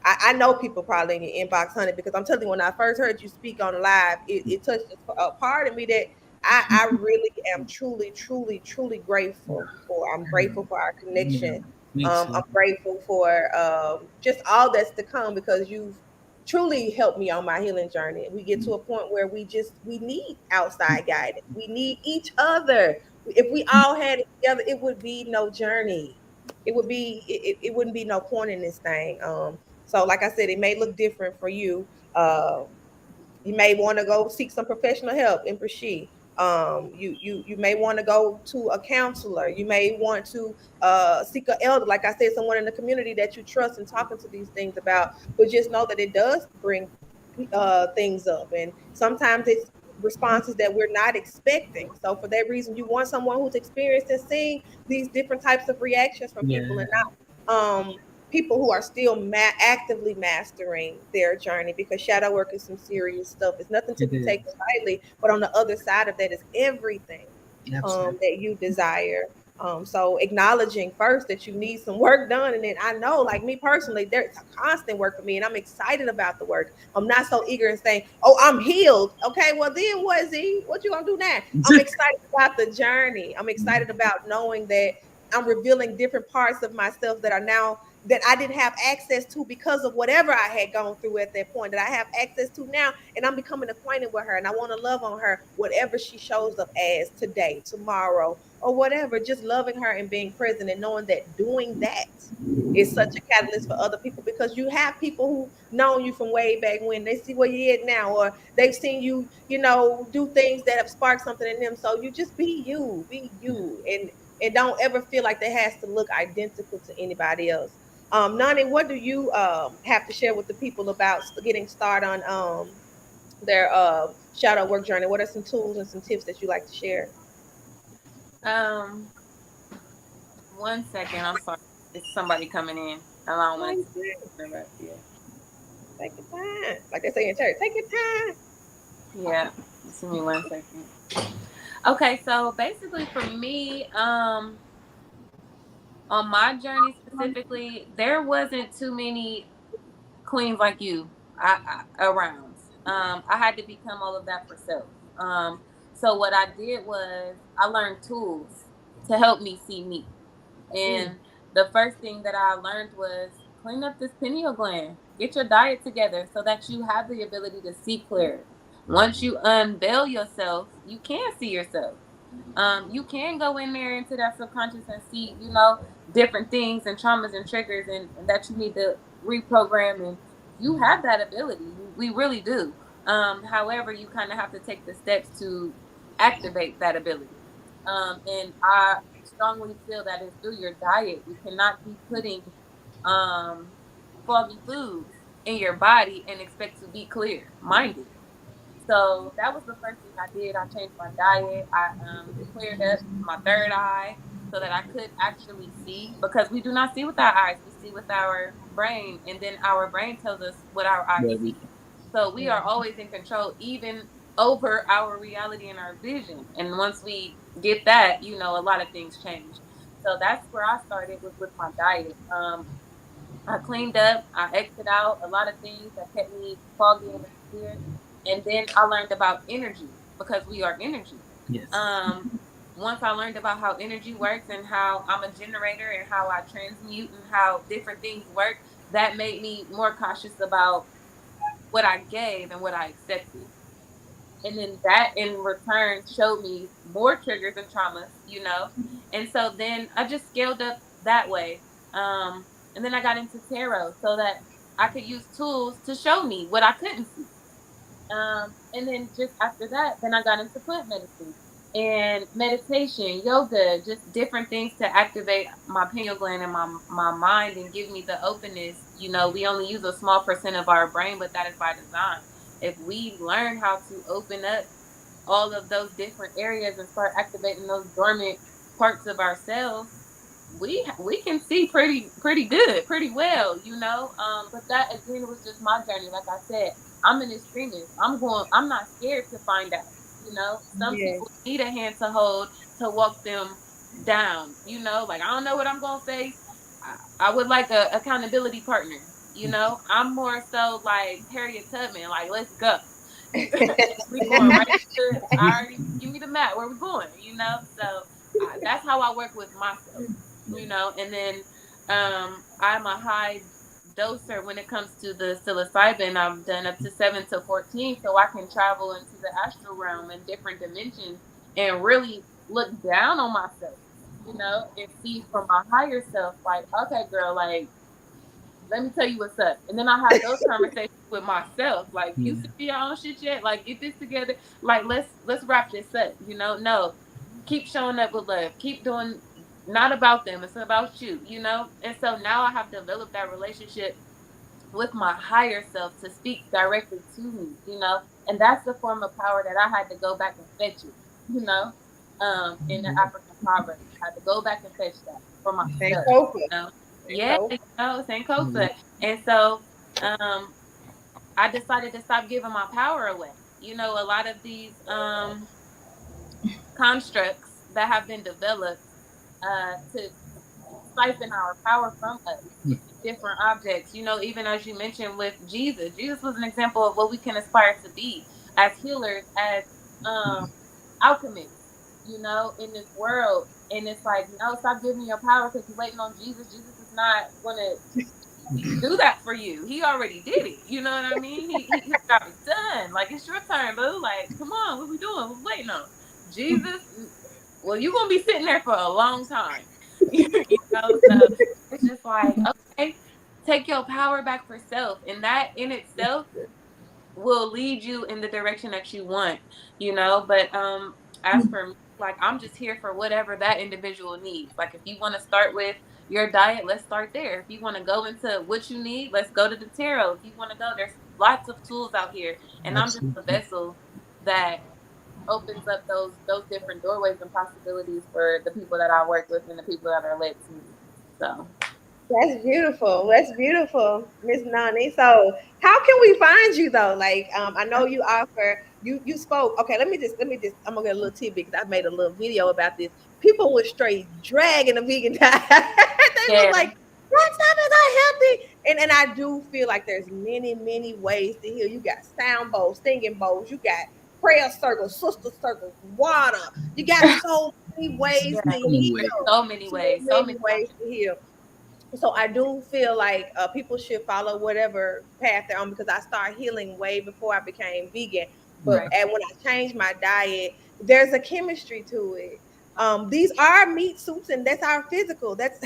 I know people probably in your inbox, honey, because I'm telling you, when I first heard you speak on live, it touched a part of me that I really am truly, truly, truly grateful for. I'm grateful for our Yeah, connection. me too. I'm grateful for just all that's to come because you've truly helped me on my healing journey. We get to a point where we need outside guidance. We need each other. If we all had it together, it would be no journey. It wouldn't be no point in this thing. So like I said, it may look different for you. You may want to go seek some professional help in Prashi. You may want to go to a counselor. You may want to seek an elder, like I said, someone in the community that you trust and talking to these things about. But just know that it does bring things up, and sometimes it's responses that we're not expecting. So for that reason, you want someone who's experienced and seeing these different types of reactions from people, Yeah, and not people who are still actively mastering their journey, because shadow work is some serious stuff. It's nothing to it be is. taken lightly, but on the other side of that is everything Absolutely. that you desire. So acknowledging first that you need some work done, and then I know, like me personally, there's a constant work for me, and I'm excited about the work. I'm not so eager and saying, "Oh, I'm healed." Okay, well then, what Z? What you gonna do now? I'm excited about the journey. I'm excited about knowing that I'm revealing different parts of myself that are now that I didn't have access to because of whatever I had gone through at that point, that I have access to now, and I'm becoming acquainted with her, and I want to love on her whatever she shows up as today, tomorrow, or whatever. Just loving her and being present and knowing that doing that is such a catalyst for other people, because you have people who known you from way back when. They see where you're at now, or they've seen you, do things that have sparked something in them. So you just be you, and don't ever feel like that has to look identical to anybody else. Nani, what do you have to share with the people about getting started on their shadow work journey? What are some tools and some tips that you like to share? Um, 1 second. I'm sorry. It's somebody coming in. I don't want Take to interrupt you. your time, like they say in church. Take your time. Yeah. Just give me 1 second. Okay, so basically for me, on my journey specifically, there wasn't too many queens like you around. I had to become all of that for self. So what I did was I learned tools to help me see me. Mm, And the first thing that I learned was clean up this pineal gland. Get your diet together so that you have the ability to see clear. Once you unveil yourself, you can see yourself. You can go in there into that subconscious and see, different things and traumas and triggers and that you need to reprogram. And you have that ability. We really do. However, you kind of have to take the steps to activate that ability. And I strongly feel that it's through your diet. You cannot be putting um, foggy foods in your body and expect to be clear minded. So that was the first thing I did. I changed my diet. I cleared up my third eye so that I could actually see, because we do not see with our eyes. We see with our brain, and then our brain tells us what our eyes Right. see. So we are mm, always in control, even over our reality and our vision. And once we get that, a lot of things change. So that's where I started, was with my diet. I cleaned up, I exited out a lot of things that kept me foggy in the spirit. And then I learned about energy because we are energy. Yes. Um, Once I learned about how energy works and how I'm a generator and how I transmute and how different things work, that made me more cautious about what I gave and what I accepted. And then that in return showed me more triggers and traumas, you know. And so then I just scaled up that way. And then I got into tarot so that I could use tools to show me what I couldn't see. And then just after that, then I got into plant medicine and meditation, yoga, just different things to activate my pineal gland and my mind and give me the openness. You know, we only use a small percent of our brain, but that is by design. If we learn how to open up all of those different areas and start activating those dormant parts of ourselves, we can see pretty good, pretty well, you know. But that again was just my journey. Like I said, I'm an extremist. I'm not scared to find out. You know, some Yes. people need a hand to hold to walk them down. You know, like I don't know what I'm gonna face. I would like a accountability partner. You know, I'm more so like Harriet Tubman. Like, let's go. We going right to. I already give me the map. Where we going? You know, so that's how I work with myself. You know, and then I'm a high doser when it comes to the psilocybin. I've done up to 7 to 14, so I can travel into the astral realm and different dimensions and really look down on myself, you know, and see from my higher self, like, okay, girl, like, let me tell you what's up. And then I have those conversations with myself. Like, you Yeah. see your own shit yet? Like, get this together. Like, let's wrap this up. You know, no, keep showing up with love. Keep doing not about them. It's about you. You know. And so now I have developed that relationship with my higher self to speak directly to me. You know, and that's the form of power that I had to go back and fetch it. You know, in the African proverb, I had to go back and fetch that for myself. Sankofa. You know. Yeah, Sankofa. you know, Yeah. Sankofa. And so I decided to stop giving my power away. You know, a lot of these constructs that have been developed to siphon our power from us, different objects, you know, even as you mentioned with Jesus. Jesus was an example of what we can aspire to be as healers, as um, alchemists, you know, in this world. And it's like, no, stop giving your power because you're waiting on Jesus. Jesus is not going to do that for you. He already did it. You know what I mean? His job is done. Like it's your turn, boo. Like, come on, what we doing? What we waiting on? Jesus. Well, you're gonna be sitting there for a long time. You know, so it's just like, okay, take your power back for self. And that in itself will lead you in the direction that you want, you know. But as for me, like I'm just here for whatever that individual needs. Like if you want to start with your diet, let's start there. If you want to go into what you need, let's go to the tarot. If you want to go, there's lots of tools out here. And I'm just a Absolutely. vessel that opens up those different doorways and possibilities for the people that I work with and the people that are led to me. So That's beautiful. That's beautiful, Miss Nani. So, how can we find you though? Like, I know you offer. You spoke. Okay, let me just. I'm gonna get a little tidbit because I made a little video about this. People were straight dragging a vegan diet. They was yeah, like, "That stuff is unhealthy," and I do feel like there's many ways to heal. You got sound bowls, singing bowls. You got prayer circles, sister circles, water. You got so many ways to yeah. So many heal. ways. There's so many So ways, so many many ways options. to heal. So I do feel like people should follow whatever path they're on because I started healing way before I became vegan. But Right, and when I changed my diet, there's a chemistry to it. These are meat suits, and that's our physical. That's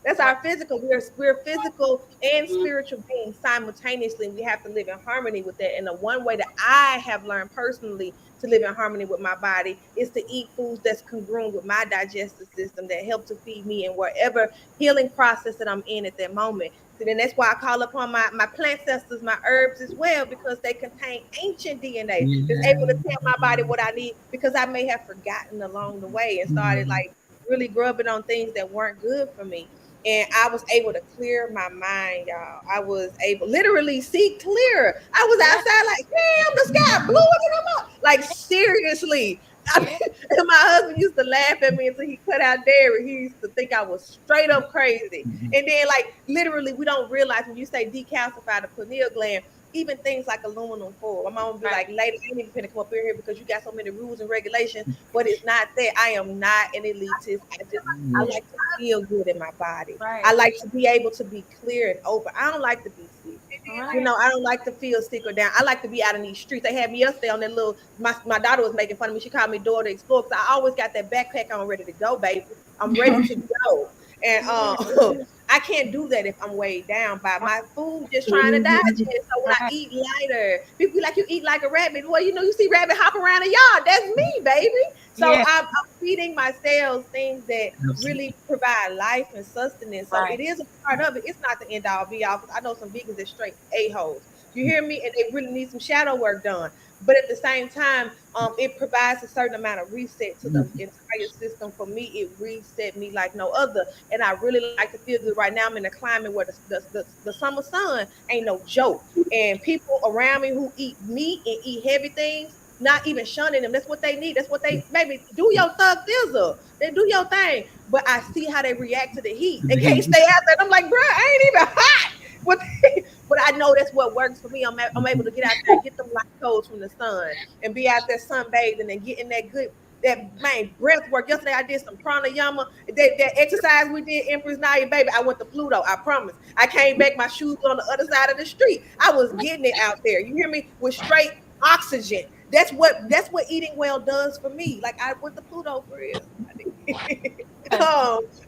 that's right. our physical. We're physical and spiritual beings simultaneously. And we have to live in harmony with that. And the one way that I have learned personally to live in harmony with my body is to eat foods that's congruent with my digestive system that help to feed me in wherever healing process that I'm in at that moment. So then that's why I call upon my plant ancestors, my herbs as well, because they contain ancient DNA that's able to tell my body what I need because I may have forgotten along the way and started Yeah. like really grubbing on things that weren't good for me. And I was able to clear my mind, y'all. I was able literally see clear. I was Yeah, outside like, damn, the sky blue and I'm up. Like seriously. Yeah. And my husband used to laugh at me until he cut out dairy. He used to think I was straight up crazy. Mhm. And then, like, literally, we don't realize when you say decalcify the pineal gland, even things like aluminum foil. My mom would be Right. like, lady, I ain't even finna come up in here because you got so many rules and regulations. But it's not that. I am not an elitist. I Yeah. like to feel good in my body. I Right. like to be able to be clear and open. I don't like to be sick. You Right. know, I don't like to feel sick or down. I like to be out in these streets. They had me yesterday on that little. My daughter was making fun of me. She called me Daughter Explorer because I always got that backpack on, ready to go, baby. I'm ready to go, and I can't do that if I'm weighed down by my food just trying to digest. So when I Right. eat lighter, people be like, "You eat like a rabbit." Well, you know, you see rabbit hop around the yard. That's me, baby. So Yeah. I'm feeding my cells things that Absolutely. really provide life and sustenance. So it Right. is a part of it. It's not the end all be all. Because I know some vegans that straight a-holes. You hear me? And they really need some shadow work done. But at the same time, it provides a certain amount of reset to the Mhm. entire system. For me, it reset me like no other. And I really like to feel good right now. I'm in a climate where the summer sun ain't no joke. And people around me who eat meat and eat heavy things, not even shunning them. That's what they need. That's what they, maybe do your thug thizzle. Then do your thing. But I see how they react to the heat. They can't stay out there. And I'm like, bro, I ain't even hot. What but I know that's what works for me. I'm able to get out there and get them light codes from the sun and be out there sunbathing and getting that good that man breath work. Yesterday I did some pranayama. That exercise we did, Empress Naya, baby. I went to Pluto. I promise. I came back. My shoes on the other side of the street. I was getting it out there. You hear me? With straight oxygen. That's what eating well does for me. Like I went to Pluto for real.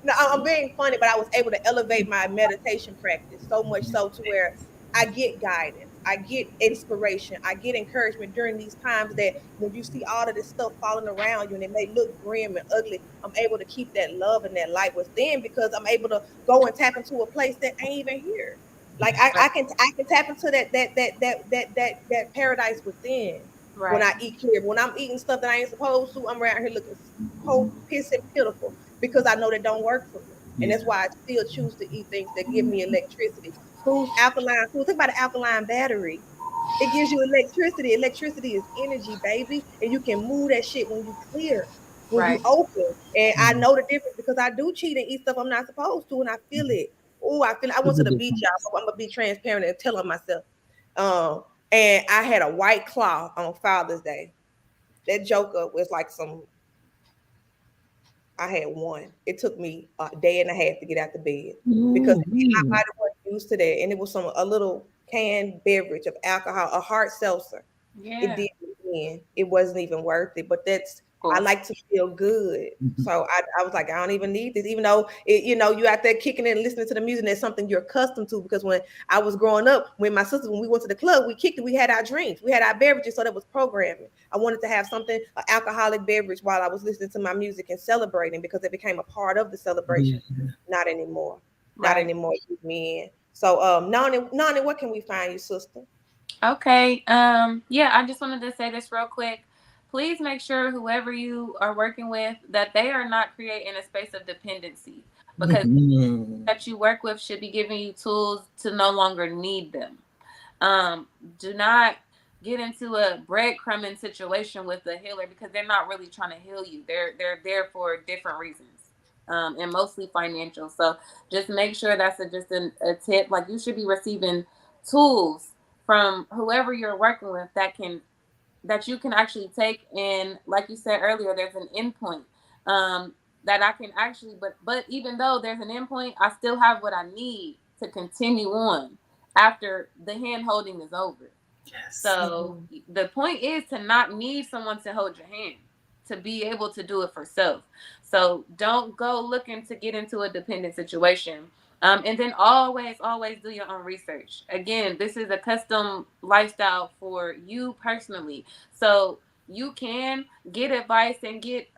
No, I'm being funny, but I was able to elevate my meditation practice so much so to where I get guidance, I get inspiration, I get encouragement during these times that when you see all of this stuff falling around you and it may look grim and ugly, I'm able to keep that love and that light within because I'm able to go and tap into a place that ain't even here. Like Right. I can tap into that paradise within when Right. I eat clear. When I'm eating stuff that I ain't supposed to, I'm around here looking cold, piss, and pitiful because I know that don't work for me. And Yeah. that's why I still choose to eat things that give me electricity. Foods, alkaline food. Think about an alkaline battery. It gives you electricity. Electricity is energy, baby. And you can move that shit when you clear, when you Right. open. And I Mhm. know the difference because I do cheat and eat stuff I'm not supposed to, and I feel it. Oh, I feel it. I went What's to the the beach, y'all. difference? So I'm gonna be transparent and tell on myself. Um, and I had a white claw on Father's Day. That joker was like some I had one. It took me a day and a half to get out the bed because Ooh, my wee. body wasn't used to that, and it was a little canned beverage of alcohol, a hard seltzer. It Yeah. did it again. It wasn't even worth it. But I Cool. like to feel good. Mhm. So I was like, I don't even need this, even though you out there kicking it and listening to the music. That's something you're accustomed to. Because when I was growing up, when my sisters, when we went to the club, we kicked it. We had our drinks, we had our beverages, so that was programming. I wanted to have something, an alcoholic beverage, while I was listening to my music and celebrating because it became a part of the celebration. Yeah. Not anymore. Not Right. anymore. With me in. So, Nani, what can we find you, sister? Okay. Yeah, I just wanted to say this real quick. Please make sure whoever you are working with that they are not creating a space of dependency because Mhm. that you work with should be giving you tools to no longer need them. Um, do not get into a breadcrumbing situation with the healer because they're not really trying to heal you. They're there for different reasons, and mostly financial. So just make sure that's a tip. Like you should be receiving tools from whoever you're working with that you can actually take, and like you said earlier, there's an endpoint that I can actually, but even though there's an endpoint, I still have what I need to continue on after the hand holding is over. Yes. So Mhm. the point is to not need someone to hold your hand, to be able to do it for self. So don't go looking to get into a dependent situation. And then always do your own research. Again, this is a custom lifestyle for you personally. So you can get advice and get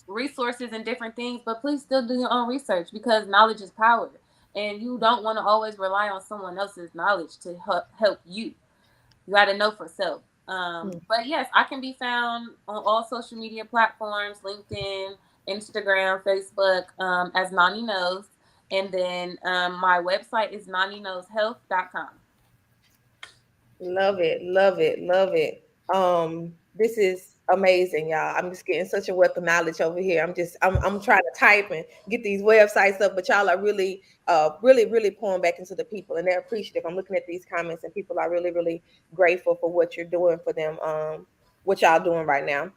resources and different things, but please still do your own research because knowledge is power. And you don't want to always rely on someone else's knowledge to help you. You got to know for self. But yes, I can be found on all social media platforms: LinkedIn, Instagram, Facebook, as Nani Knows. And then my website is naniknowshealth.com. Love it, love it, love it. This is Amazing, y'all. I'm just getting such a wealth of knowledge over here. I'm trying to type and get these websites up, but y'all are really really pouring back into the people, and they're appreciative. I'm looking at these comments, and people are really grateful for what you're doing for them, what y'all doing right now.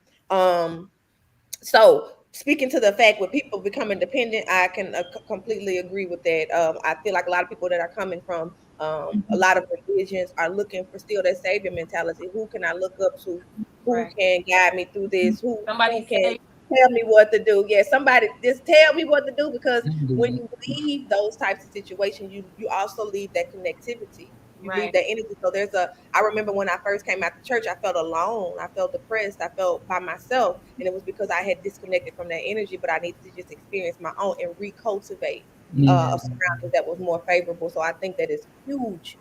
So speaking to the fact with people becoming dependent, I can completely agree with that. I feel like a lot of people that are coming from a Mhm. lot of religions are looking for still that savior mentality. Who can I look up to? Who Right. can guide me through this? Who Somebody can say, tell me what to do? Yeah, somebody just tell me what to do, because when Mhm. you leave those types of situations, you also leave that connectivity. You leave right. that energy. So I remember when I first came out to church, I felt alone. I felt depressed. I felt by myself. And it was because I had disconnected from that energy, but I needed to just experience my own and recultivate Yeah. a surrounding that was more favorable. So I think that is huge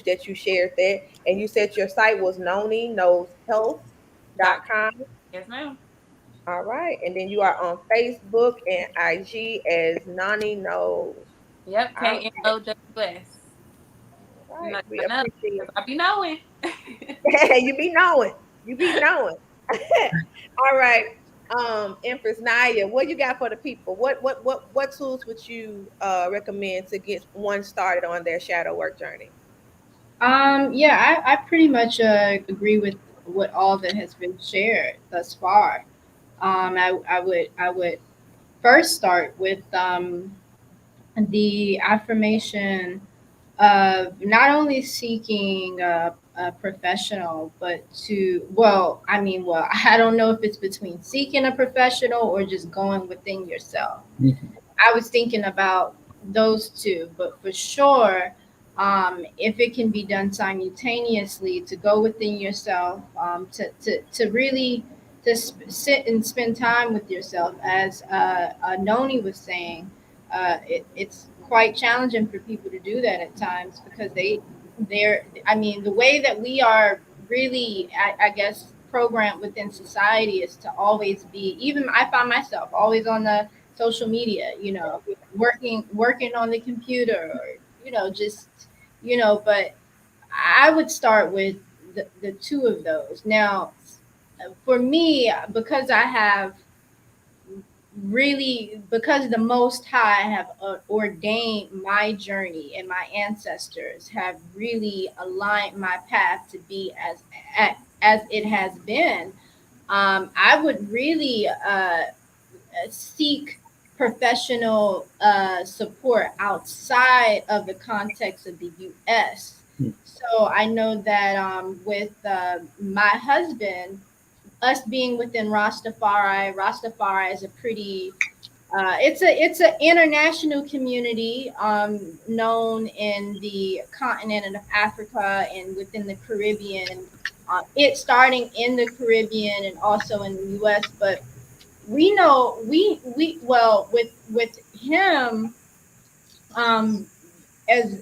that you shared that. And you said your site was Noni Knows Doc. Health.com. Yes, ma'am. All right. And then you are on Facebook and IG as Nani Knows. Yep. All right. KNOWS. All You right. know, We I know appreciate because I be knowing. you be knowing. You be knowing. All right. Empress Naya, what you got for the people? What tools would you recommend to get one started on their shadow work journey? Yeah, I pretty much agree with what all that has been shared thus far. I would first start with the affirmation of not only seeking a professional, but well, I don't know if it's between seeking a professional or just going within yourself. Mhm. I was thinking about those two, but for sure, if it can be done simultaneously, to go within yourself, to really sit and spend time with yourself, as Noni was saying, it's quite challenging for people to do that at times because they're I mean the way that we are really I guess programmed within society is to always be, even I find myself always on the social media, working on the computer, or just but I would start with the two of those. Now, for me, because I have really, because the Most High have ordained my journey, and my ancestors have really aligned my path to be as it has been. I would really seek professional support outside of the context of the U.S. So I know that with my husband, us being within Rastafari is a pretty it's an international community, known in the continent of Africa and within the Caribbean. It starting in the Caribbean and also in the U.S., but we know we well with him, um as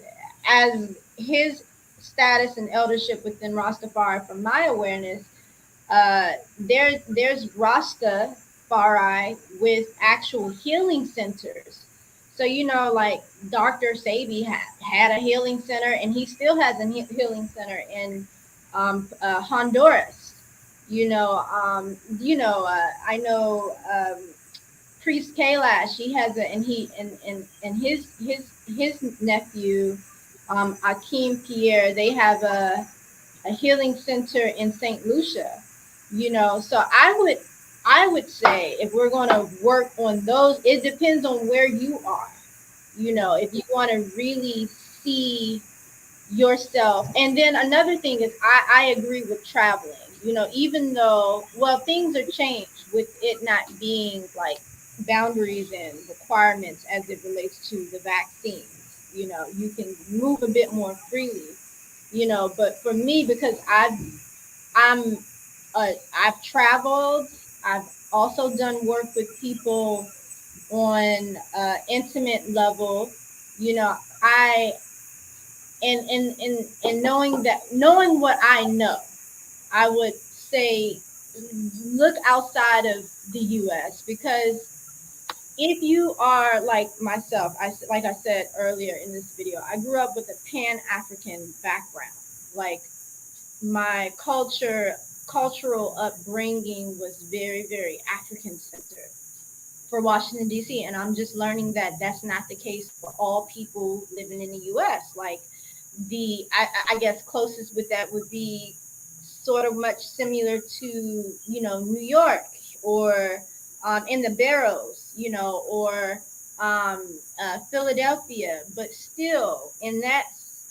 his status and eldership within Rastafari, from my awareness, there's Rastafari with actual healing centers. So like Dr. Sabi had a healing center, and he still has a healing center in Honduras. I know Priest Kailash. He has a and he and his nephew, Akeem Pierre. They have a healing center in St. Lucia. So I would say, if we're going to work on those, it depends on where you are. If you want to really see yourself. And then another thing is, I agree with traveling. Even though, well, things are changed with it not being like boundaries and requirements as it relates to the vaccines. You can move a bit more freely. But for me, because I'm I've traveled. I've also done work with people on intimate level. I and knowing what I know, I would say look outside of the U.S. because if you are like myself, like I said earlier in this video, I grew up with a Pan African background. Like, my culture cultural upbringing was very, very African centered for Washington D.C. And I'm just learning that that's not the case for all people living in the U.S. Like I guess closest with that would be sort of much similar to New York or in the Barrows, or Philadelphia, but still in that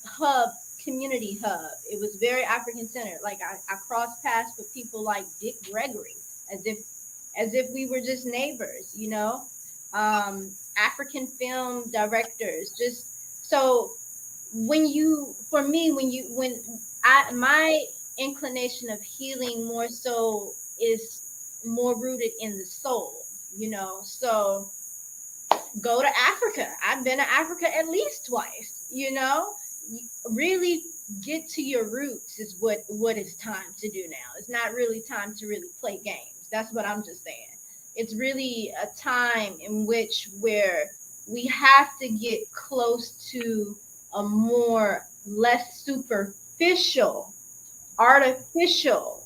hub community hub, it was very African centered. Like I crossed paths with people like Dick Gregory, as if we were just neighbors, African film directors. Just so when you, for me, when I my inclination of healing more so is more rooted in the soul, So go to Africa. I've been to Africa at least twice, Really get to your roots is what it's time to do now. It's not really time to really play games. That's what I'm just saying. It's really a time in which where we have to get close to a more less superficial, artificial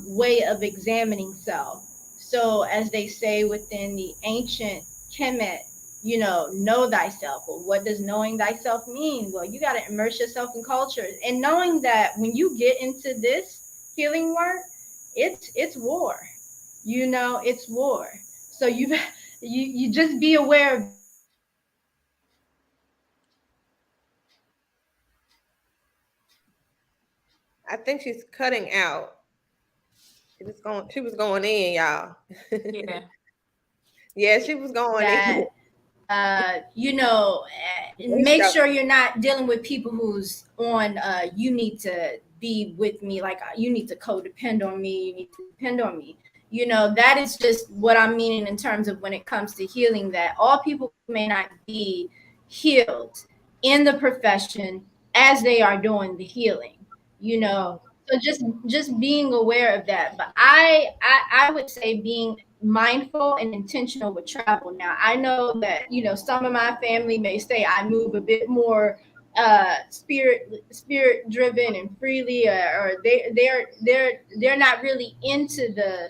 way of examining self. So, as they say within the ancient Kemet, know thyself. Well, what does knowing thyself mean? Well, you got to immerse yourself in culture, and knowing that when you get into this healing work, it's war. It's war. So you just be aware of that. Like I said, I have to be mindful I think she's cutting out. She was going in, y'all. Yeah. Yeah, she was going in. that make sure you're not dealing with people who's on you need to be with me, like you need to codepend on me, you need to depend on me. That is just what I'm meaning in terms of when it comes to healing, that all people may not be healed in the profession as they are doing the healing, you know so just being aware of that. But I would say being mindful and intentional with travel. Now I know that some of my family may say I move a bit more spirit driven and freely, or they're not really into the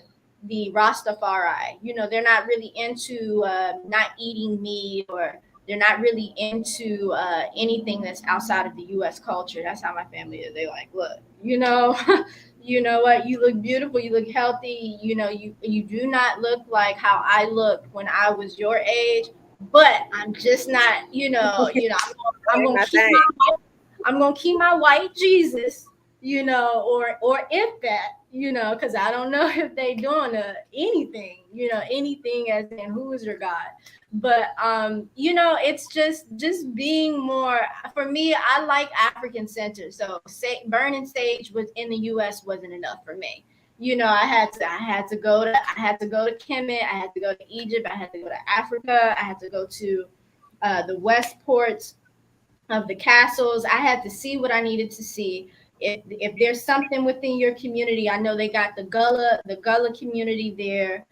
Rastafari. They're not really into not eating meat, or they're not really into anything that's outside of the U.S. culture. That's how my family is. They like, look, you know what? You look beautiful. You look healthy. You do not look like how I looked when I was your age. But I'm just not. I'm gonna My keep thing. my white Jesus. Or if that, because I don't know if they doing anything. Anything as in who is your God. But it's just being more. For me, I like African centered. So say burning sage was in the US wasn't enough for me. I had to go to Kemet, I had to go to Egypt, I had to go to Africa, I had to go to the west ports of the castles. I had to see what I needed to see. If there's something within your community, I know they got the Gullah community there.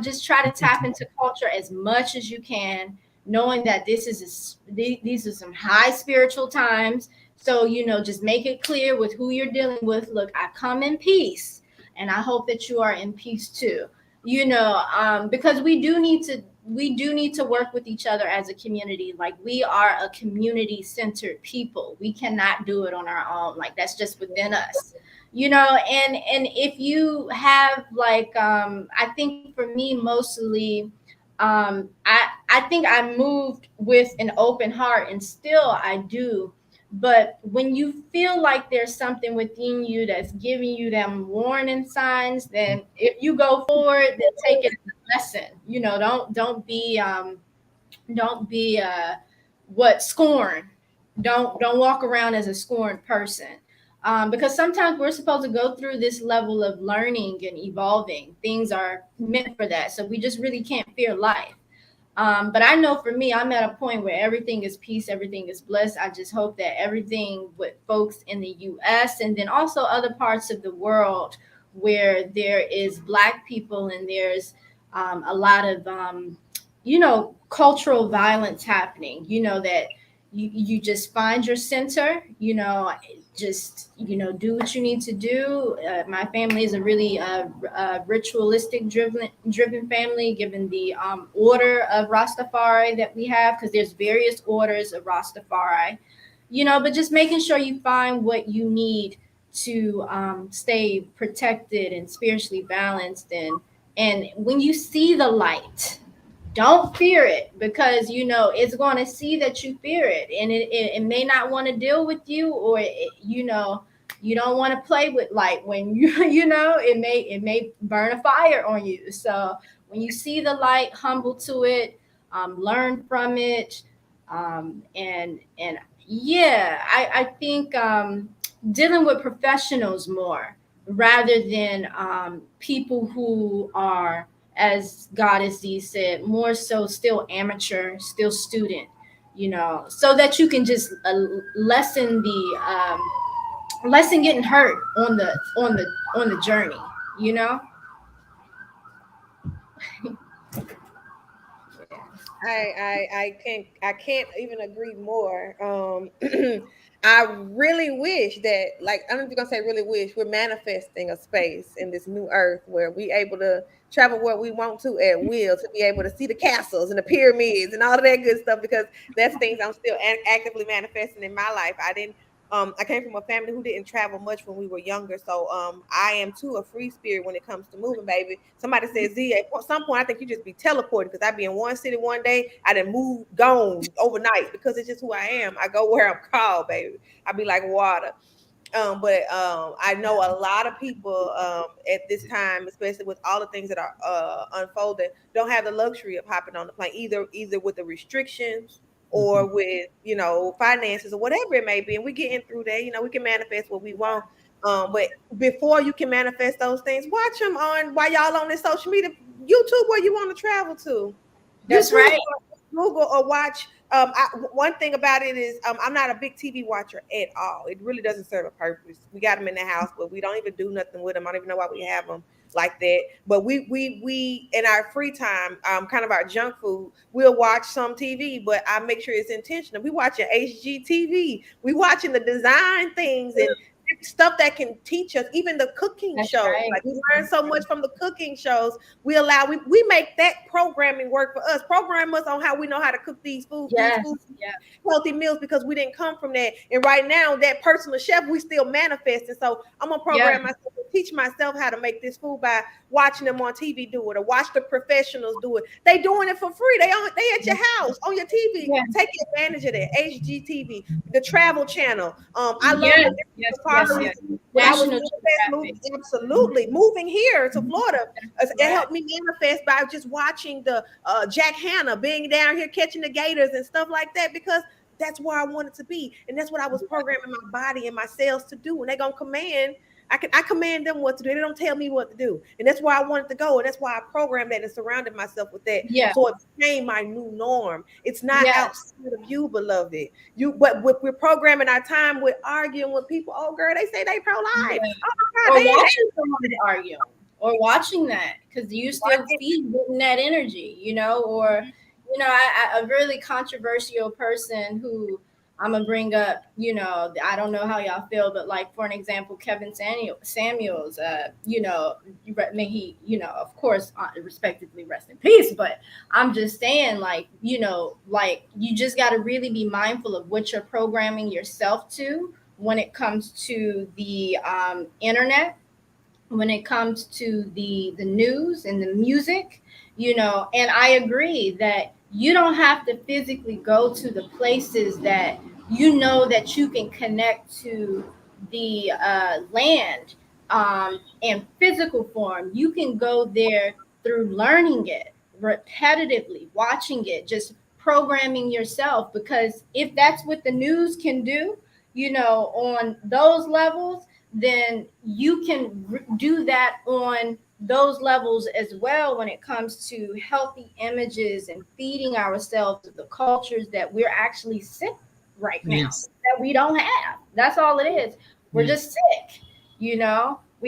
Just try to tap into culture as much as you can, knowing that these are some high spiritual times. So just make it clear with who you're dealing with. Look, I come in peace, and I hope that you are in peace too. Because we do need to work with each other as a community. Like, we are a community centered people. We cannot do it on our own. Like, that's just within us. And if you have, like, I think for me mostly, I think I moved with an open heart, and still I do. But when you feel like there's something within you that's giving you them warning signs, then if you go forward, then take it as a lesson. Don't be what scorn. Don't walk around as a scorned person. Because sometimes we're supposed to go through this level of learning and evolving. Things are meant for that. So we just really can't fear life. But I know for me, I'm at a point where everything is peace, everything is bliss. I just hope that everything with folks in the US and then also other parts of the world where there is Black people and there's a lot of, cultural violence happening, that you just find your center, just do what you need to do. My family is a really ritualistic driven family, given the order of Rastafari that we have, because there's various orders of Rastafari, but just making sure you find what you need to stay protected and spiritually balanced. And when you see the light, don't fear it, because it's going to see that you fear it, and it may not want to deal with you, or you don't want to play with light when it may burn a fire on you. So when you see the light, humble to it, learn from it, and yeah, I think dealing with professionals more, rather than people who are, as Goddess Z said, more so still amateur, still student, so that you can just lessen lessen getting hurt on the journey, you know. I can't even agree more. I really wish that, like, I'm not even gonna say really wish, we're manifesting a space in this new earth where we able to travel where we want to at will, to be able to see the castles and the pyramids and all of that good stuff, because that's things I'm still actively manifesting in my life. I came from a family who didn't travel much when we were younger. So I am too a free spirit when it comes to moving, baby. Somebody says, Z, at some point I think you just be teleporting, because I be in one city one day, I done moved gone overnight, because it's just who I am. I go where I'm called, baby. I be like water. But I know a lot of people at this time, especially with all the things that are unfolding, don't have the luxury of hopping on the plane, either with the restrictions or Mhm. with finances or whatever it may be. And we're getting through that. We can manifest what we want. But before you can manifest those things, watch them on while y'all on this social media, YouTube, where you want to travel to. That's YouTube, right. Google, or watch. One thing about it is, I'm not a big TV watcher at all. It really doesn't serve a purpose. We got them in the house, but we don't even do nothing with them. I don't even know why we have them like that. But we in our free time, kind of our junk food, we'll watch some TV, but I make sure it's intentional. We watching HGTV. We watching the design things and stuff that can teach us, even the cooking That's shows. right. Like, we learn so much from the cooking shows. We make that programming work for us. Program us on how we know how to cook these Yes. foods, Yeah. healthy meals, because we didn't come from that. And right now, that personal chef, we still manifesting. So I'm gonna Yeah. program myself to teach myself how to make this food by watching them on TV do it, or watch the professionals do it. They doing it for free. They at your house on your TV. Yeah. Take advantage of that. HGTV, the Travel Channel. I love the Yes. different Yes. Yes. safaris. Yes. When I was National moving, Geographic. absolutely moving here to Florida, That's it correct. helped me manifest by just watching the Jack Hanna being down here catching the gators and stuff like that, because that's where I wanted to be, and that's what I was programming my body and my cells to do. And they're gonna command. I command them what to do. They don't tell me what to do, and that's where I wanted to go. And that's why I programmed that and surrounded myself with that. Yeah. So it became my new norm. It's not Yes. outside of you, beloved. But we're programming our time with arguing with people. Oh, girl, they say they pro life. Yeah. Oh my God, Or they watching someone arguing, or watching that, because you still feeding that energy, or a really controversial person who I'm gonna bring up. I don't know how y'all feel, but like, for an example, Kevin Samuels, may he, of course, respectively rest in peace. But I'm just saying, like, like, you just got to really be mindful of what you're programming yourself to when it comes to the internet, when it comes to the news and the music. And I agree that you don't have to physically go to the places that that you can connect to the land in physical form. You can go there through learning it repetitively, watching it, just programming yourself, because if that's what the news can do, on those levels, then you can do that on those levels as well, when it comes to healthy images and feeding ourselves of the cultures that we're actually sick right now, Yes. that we don't have. That's all it is. We're Yes. just sick, we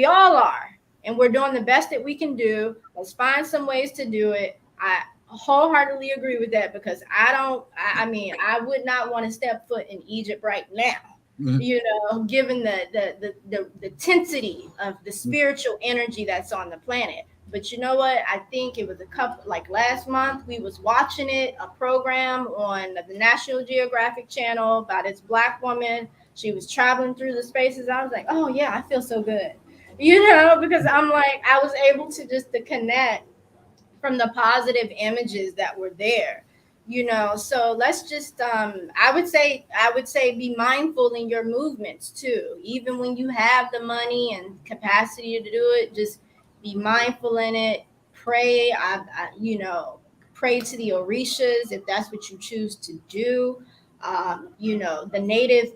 all are, and we're doing the best that we can do. Let's find some ways to do it. I wholeheartedly agree with that because I don't. I mean, I would not want to step foot in Egypt right now. Mhm. You know, given the intensity of the spiritual energy that's on the planet. But you know what? I think it was a couple like last month we was watching it a program on the National Geographic Channel about this black woman. She was traveling through the spaces. I was like, oh yeah, I feel so good, you know, because I'm like I was able to just to connect from the positive images that were there, you know. So let's just I would say be mindful in your movements too, even when you have the money and capacity to do it. Just be mindful in it. Pray. You know, pray to the orishas if that's what you choose to do. You know, the native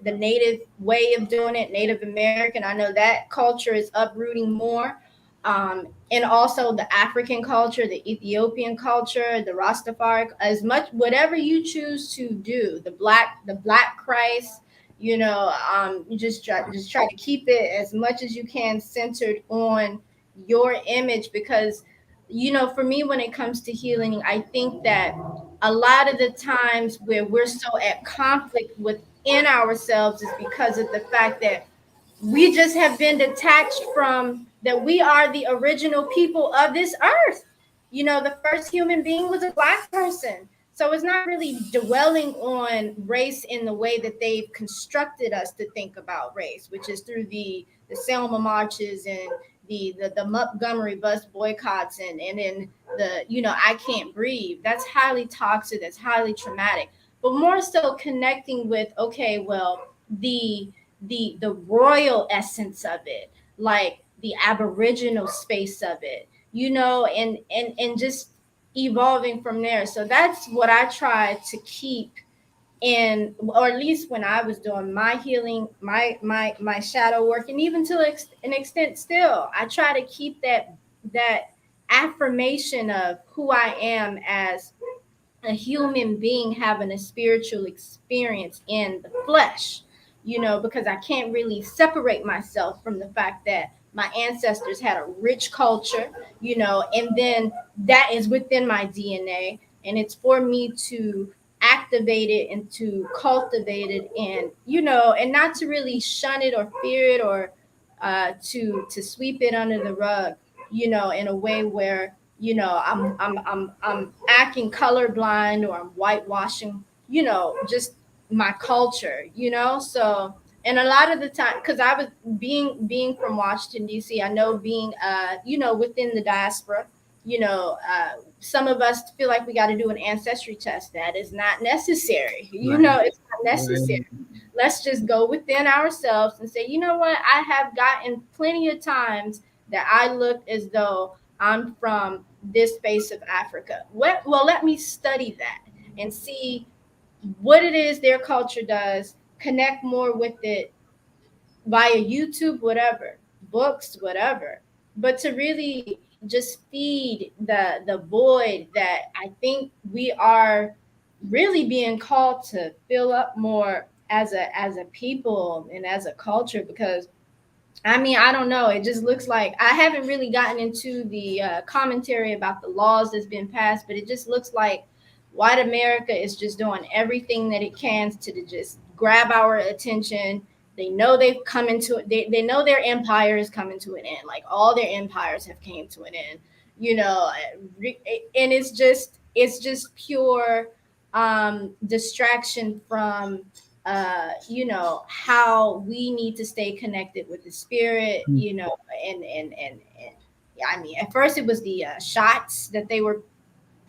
way of doing it, Native American, I know that culture is uprooting more. And also the African culture, the Ethiopian culture, the Rastafari, as much whatever you choose to do, the black Christ, you know, you just try to keep it as much as you can centered on your image because you know, for me when it comes to healing, I think that a lot of the times where we're so at conflict within ourselves is because of the fact that we just have been detached from that we are the original people of this earth. You know, the first human being was a black person. So it's not really dwelling on race in the way that they've constructed us to think about race, which is through the Selma marches and the Montgomery bus boycotts and then the, you know, I can't breathe. That's highly toxic, that's highly traumatic. But more so connecting with, okay, well, the royal essence of it, like the aboriginal space of it, you know, and just evolving from there. So that's what I try to keep in, or at least when I was doing my healing, my shadow work, and even to an extent still I try to keep that affirmation of who I am as a human being having a spiritual experience in the flesh, you know, because I can't really separate myself from the fact that my ancestors had a rich culture, you know, and then that is within my DNA. And it's for me to activate it and to cultivate it and, you know, and not to really shun it or fear it or to sweep it under the rug, you know, in a way where you know I'm acting colorblind or I'm whitewashing, you know, just my culture, you know. So and a lot of the time because I was being from Washington DC, I know being you know, within the diaspora, you know, some of us feel like we got to do an ancestry test. That is not necessary. You Right. know, it's not necessary. Right. Let's just go within ourselves and say, you know what, I have gotten plenty of times that I looked as though I'm from this space of Africa. Well, let me study that and see what it is their culture does, connect more with it via YouTube, whatever, books, whatever. But to really just feed the void that I think we are really being called to fill up more as a people and as a culture because I mean, I don't know. It just looks like I haven't really gotten into the commentary about the laws that's been passed, but it just looks like white America is just doing everything that it can to just grab our attention. They know they've come into it. They know their empire is coming to an end. Like all their empires have came to an end, you know, and it's just pure distraction from you know, how we need to stay connected with the spirit, you know, and yeah, I mean, at first it was the shots that they were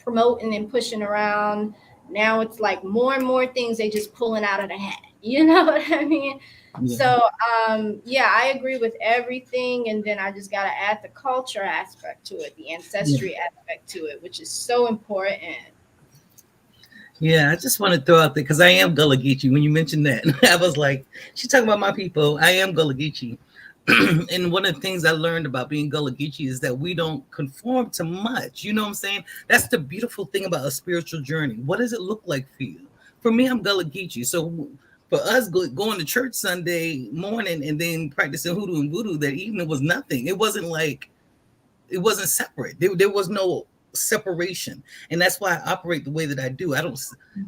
promoting and pushing around. Now it's like more and more things they just pulling out of the hat. You know what I mean? Yeah. So yeah, I agree with everything, and then I just got to add the culture aspect to it, the Yeah. ancestry aspect to it, which is so important. Yeah, I just want to throw out there because I am Gullah Geechee. When you mentioned that, I was like, she's talking about my people. I am Gullah Geechee. And one of the things I learned about being Gullah Geechee is that we don't conform to much. You know what I'm saying? That's the beautiful thing about a spiritual journey. What does it look like for you? For me, I'm Gullah Geechee. So for us, going to church Sunday morning and then practicing hoodoo and voodoo that evening was nothing. It wasn't like, it wasn't separate. There was no separation. And that's why I operate the way that I do. I don't,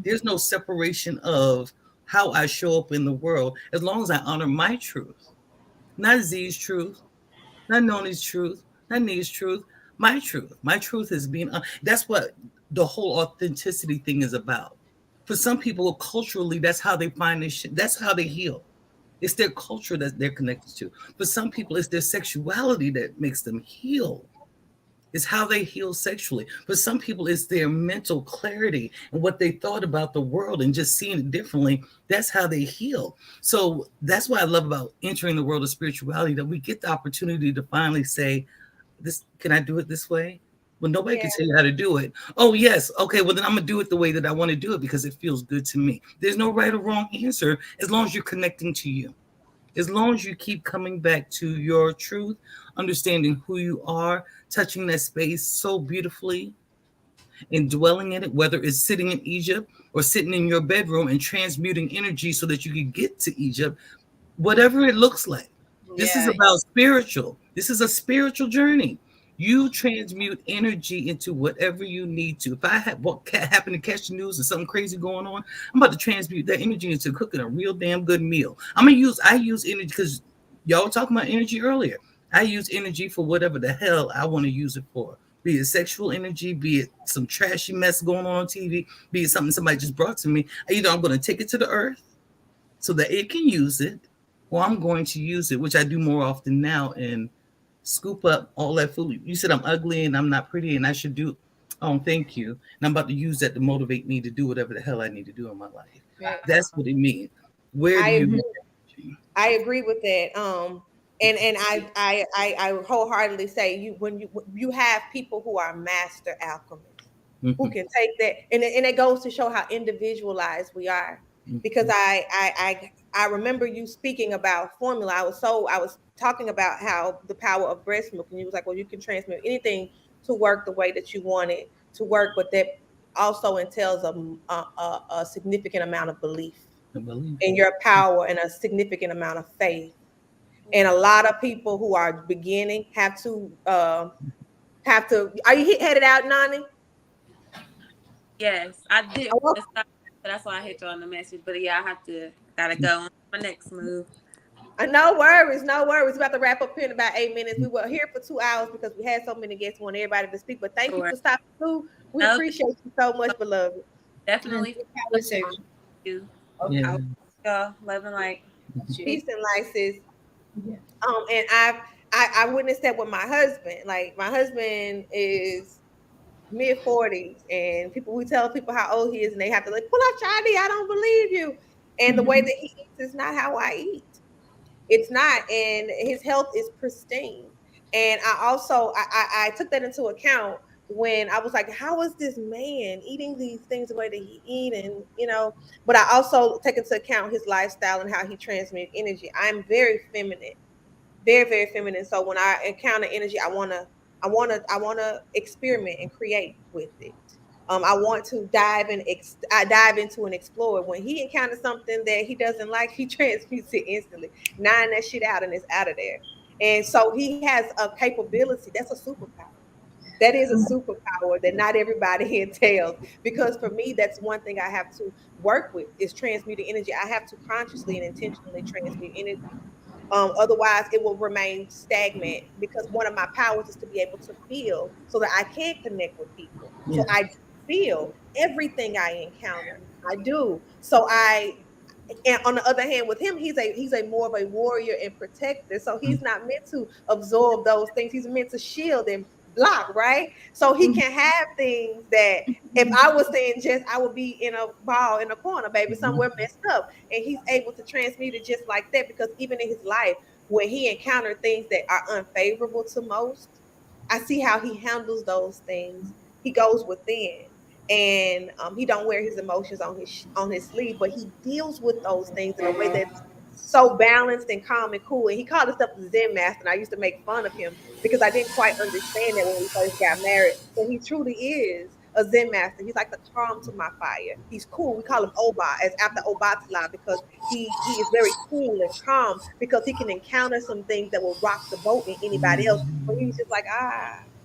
there's no separation of how I show up in the world as long as I honor my truth, not Z's truth, not Noni's truth, not Nee's truth, my truth. My truth is being, that's what the whole authenticity thing is about. For some people, culturally, that's how they find this shit. That's how they heal. It's their culture that they're connected to. For some people, it's their sexuality that makes them heal. It's how they heal sexually. For some people, it's their mental clarity and what they thought about the world and just seeing it differently. That's how they heal. So that's what I love about entering the world of spirituality, that we get the opportunity to finally say, "This, can I do it this way?" Well, nobody Yeah. can tell you how to do it. Oh, yes. Okay. Well, then I'm going to do it the way that I want to do it because it feels good to me. There's no right or wrong answer as long as you're connecting to you. As long as you keep coming back to your truth, understanding who you are, touching that space so beautifully and dwelling in it, whether it's sitting in Egypt or sitting in your bedroom and transmuting energy so that you can get to Egypt, whatever it looks like. This is Yeah. about spiritual. This is a spiritual journey. You transmute energy into whatever you need to. If I had what happened to catch the news and something crazy going on, I'm about to transmute that energy into cooking a real damn good meal. I use energy because y'all were talking about energy earlier. I use energy for whatever the hell I want to use it for. Be it sexual energy, be it some trashy mess going on TV, be it something somebody just brought to me. Either I'm going to take it to the earth so that it can use it, or I'm going to use it, which I do more often now, and scoop up all that food. You said I'm ugly and I'm not pretty and I should do. Oh, thank you. And I'm about to use that to motivate me to do whatever the hell I need to do in my life. Yeah. That's what it means. Where I do you agree. get energy? I agree with that. And I wholeheartedly say you have people who are master alchemists who Mhm, can take that, and it goes to show how individualized we are. Because mhm, I remember you speaking about formula. I was talking about how the power of breast milk, and you was like, well, you can transmit anything to work the way that you want it to work, but that also entails a significant amount of belief I believe. in your power and a significant amount of faith. And a lot of people who are beginning have to. Are you headed out, Nani? Yes, I did Oh, want to stop, so that's why I hit you on the message. But yeah, gotta go on to my next move. no worries, no worries. We're about to wrap up here in about 8 minutes. We were here for 2 hours because we had so many guests. We want everybody to speak. But thank you Sure. for stopping through. We No, appreciate you so much, beloved. definitely Good conversation. you. Yeah. I will y'all love and light. Peace and light, sis. Yeah. And I witnessed that with my husband. Like my husband is mid 40s, and people we tell people how old he is, and they have to like pull out your ID. I don't believe you. And the way that he eats is not how I eat. It's not, and his health is pristine. And I also I took that into account when I was like, how is this man eating these things the way that he eat, and but I also take into account his lifestyle and how he transmits energy. I'm very feminine, very very feminine. So when I encounter energy, I want to experiment and create with it. I want to I dive into and explore. When he encounters something that he doesn't like, he transmutes it instantly, nine that shit out, and it's out of there. And so he has a capability. That's a superpower. That is a superpower that not everybody entails. Because for me, that's one thing I have to work with is transmuting energy. I have to consciously and intentionally transmute energy. Otherwise, it will remain stagnant because one of my powers is to be able to feel so that I can connect with people. So Yes. I feel everything I encounter. I do. So and on the other hand, with him, he's a more of a warrior and protector. So he's not meant to absorb those things. He's meant to shield and block, right? So he can have things that if I was saying just I would be in a ball in a corner, baby, somewhere messed up. And he's able to transmute it just like that because even in his life, when he encountered things that are unfavorable to most, I see how he handles those things. He goes within, and he don't wear his emotions on his sleeve, but he deals with those things in a way that's so balanced and calm and cool. And he called himself the Zen master, and I used to make fun of him because I didn't quite understand that when we first got married. But he truly is a Zen master. He's like the calm to my fire. He's cool. We call him Oba as after Obatala because he is very cool and calm because he can encounter some things that will rock the boat in anybody else. But he's just like,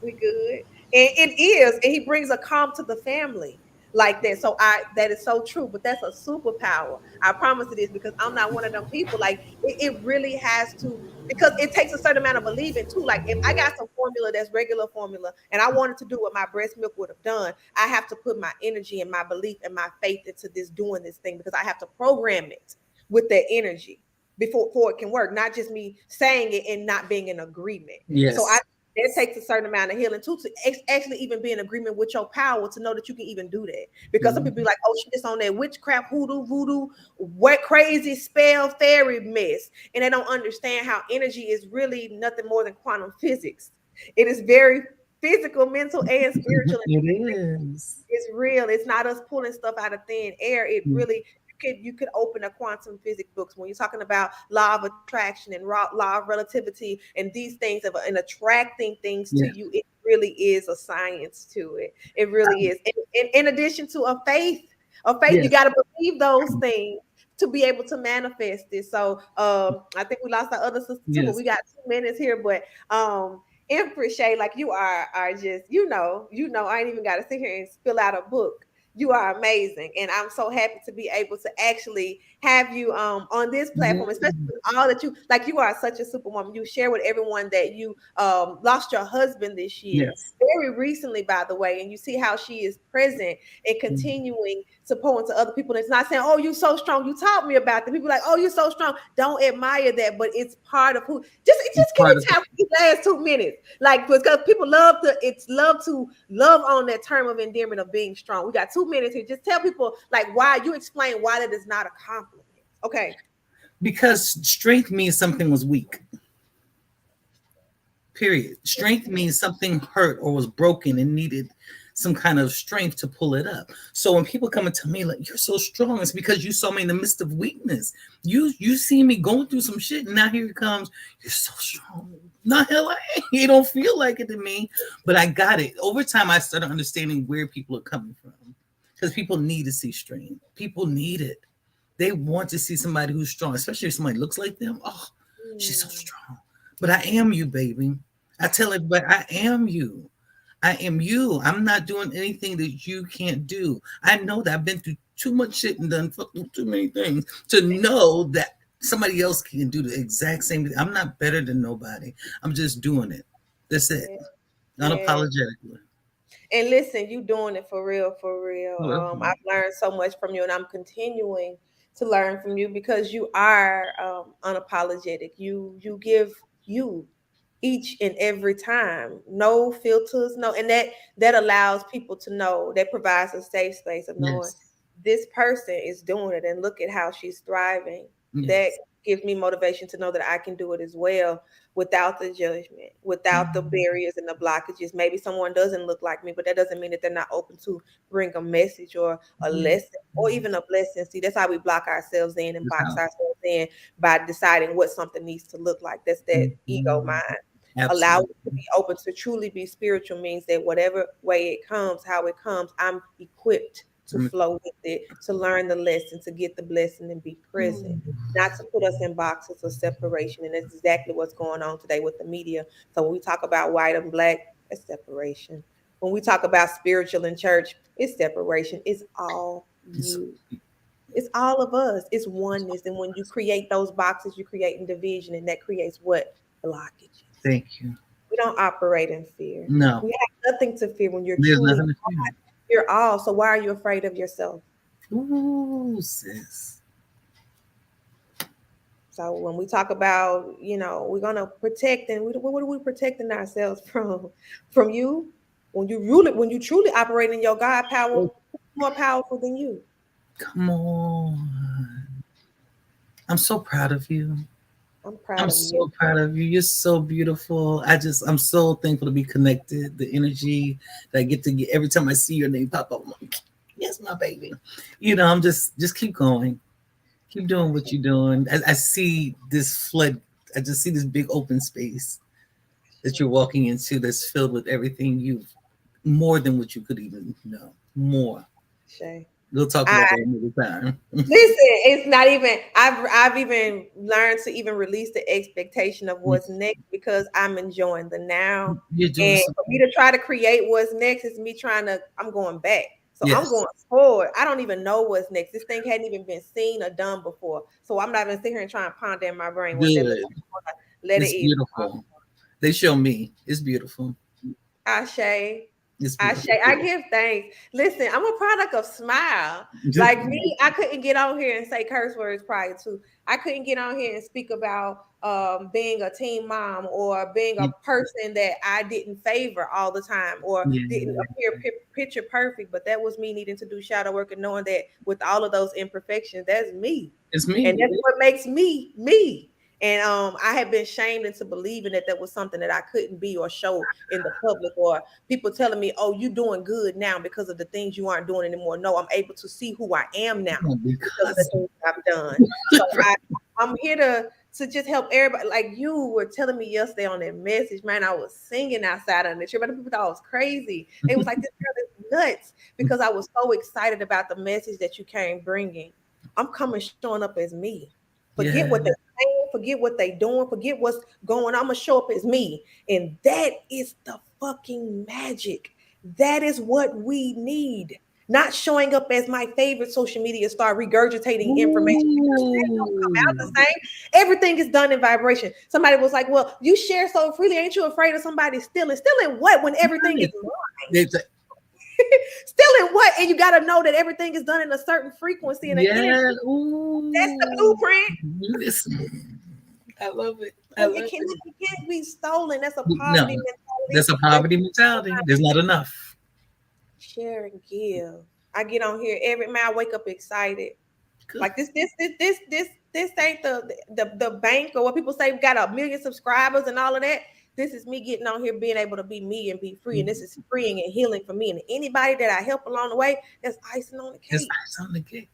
we good. And it is, and he brings a calm to the family like that. So that is so true, but that's a superpower. I promise it is, because I'm not one of them people. Like it really has to, because it takes a certain amount of believing too. Like if I got some formula that's regular formula and I wanted to do what my breast milk would have done, I have to put my energy and my belief and my faith into this doing this thing, because I have to program it with that energy before it can work. Not just me saying it and not being in agreement. So I Yes. it takes a certain amount of healing too, to actually even be in agreement with your power, to know that you can even do that. Because some people be like, oh, she just on that witchcraft, hoodoo, voodoo, what crazy spell fairy mess. And they don't understand how energy is really nothing more than quantum physics. It is very physical, mental, and spiritual. It is. It's real. It's not us pulling stuff out of thin air. It really, you could open a quantum physics books when you're talking about law of attraction and law of relativity and these things of and attracting things to Yes. you. It really is a science to it. It really is. And in addition to a faith, you Yes. got to believe those things to be able to manifest it. So I think we lost our other sister too, but Yes. we got 2 minutes here. But Empress Shay, like you are just, I ain't even got to sit here and spill out a book. You are amazing, and I'm so happy to be able to actually have you on this platform, Yes. especially with all that you like. You are such a superwoman. You share with everyone that you lost your husband this year, Yes. very recently, by the way, and you see how she is present and continuing to pour into other people. And it's not saying, "Oh, you're so strong." You taught me about that. People like, "Oh, you're so strong." Don't admire that, but it's part of who. It's Just give part me of time for these last 2 minutes, like because people love on that term of endearment of being strong. We got 2 minutes here. Just tell people like why you explain why that is not a compliment. Okay. because strength means something was weak. Period. Strength means something hurt or was broken and needed some kind of strength to pull it up. So when people come and tell me like you're so strong, it's because you saw me in the midst of weakness. You see me going through some shit, and now here it comes. You're so strong. No, hell, you don't feel like it to me, but I got it. Over time, I started understanding where people are coming from, because people need to see strength. People need it. They want to see somebody who's strong, especially if somebody looks like them. Oh, she's so Mm, strong. But I am you, baby. I tell everybody, I am you. I am you. I'm not doing anything that you can't do. I know that I've been through too much shit and done too many things to know that somebody else can do the exact same thing. I'm not better than nobody. I'm just doing it. That's it. yeah, yeah. Unapologetically. And listen, you doing it for real, for real. I've learned so much from you, and I'm continuing to learn from you because you are unapologetic. You give you each and every time, no filters, no, and that allows people to know. That provides a safe space of knowing Yes. this person is doing it, and look at how she's thriving. That Yes. gives me motivation to know that I can do it as well without the judgment, without the barriers and the blockages. Maybe someone doesn't look like me, but that doesn't mean that they're not open to bring a message or a lesson or even a blessing. See, that's how we block ourselves in and That's box how. ourselves in by deciding what something needs to look like. That's that ego Mhm. mind. Allow it to Absolutely. be open to truly be spiritual means that whatever way it comes, how it comes, I'm equipped to flow with it, to learn the lesson, to get the blessing and be present, not to put us in boxes of separation. And that's exactly what's going on today with the media. So when we talk about white and black, it's separation. When we talk about spiritual and church, it's separation. It's all It's, you. It's all of us. It's oneness. And when you create those boxes, you create division, and that creates what? Blockages. thank you. We don't operate in fear. No, We have nothing to fear when you're there's truly nothing to fear. you're all. So why are you afraid of yourself? Ooh, sis. So when we talk about, we're gonna protect, and what are we protecting ourselves from? From you? When you truly operate in your God power, who's more powerful than you? Come on. I'm so proud of you. I'm proud I'm of you. so proud of you. You're so beautiful. I'm so thankful to be connected. The energy that I get to get every time I see your name pop up, I'm like, yes, my baby. I'm just keep going. Keep doing what you're doing. I see this flood. I just see this big open space that you're walking into that's filled with everything you've more than what you could even know. More. Shay. We'll talk about that another time. Listen, it's not even. I've even learned to even release the expectation of what's next because I'm enjoying the now. You're doing And something. for me to try to create what's next is me trying to. I'm going back, so I'm Yes. going forward. I don't even know what's next. This thing hadn't even been seen or done before, so I'm not even sitting here and trying to ponder in my brain what that looks Good. like. I'm gonna let it It's evolve. beautiful. They show me. It's beautiful. Ashe. It's Ashe. beautiful. I give thanks. Listen, I'm a product of smile. Like me, I couldn't get on here and say curse words prior to. I couldn't get on here and speak about being a teen mom or being a person that I didn't favor all the time or didn't Yeah. appear picture perfect. But that was me needing to do shadow work and knowing that with all of those imperfections, that's me. It's And me. that's what makes me me. And I had been shamed into believing that that was something that I couldn't be or show in the public, or people telling me, "Oh, you're doing good now because of the things you aren't doing anymore." No, I'm able to see who I am now because of the Because things I've done. So I'm here to just help everybody. Like you were telling me yesterday on that message, man, I was singing outside on the trip, but people thought I was crazy. They was like, "This girl is nuts," because I was so excited about the message that you came bringing. I'm coming showing up as me. Forget yeah. what they saying, forget what they doing, forget what's going on. I'm gonna show up as me. And that is the fucking magic. That is what we need. Not showing up as my favorite social media star, regurgitating information because that don't come out the Ooh. same. Everything is done in vibration. Somebody was like, "Well, you share so freely. Ain't you afraid of somebody stealing? Stealing what when everything is mine? It's a- Stealing what? And you got to know that everything is done in a certain frequency and an energy. yeah. That's the Ooh. blueprint. Listen. I love it. I And it love can it. it can't be stolen. That's a No, poverty mentality. that's a poverty mentality. There's not enough. Share and give. I get on here every man. I wake up excited. Good. Like this ain't the bank or what people say. We got 1 million subscribers and all of that. This is me getting on here, being able to be me and be free. And this is freeing and healing for me. And anybody that I help along the way, that's icing on the It's cake. ice on the cake.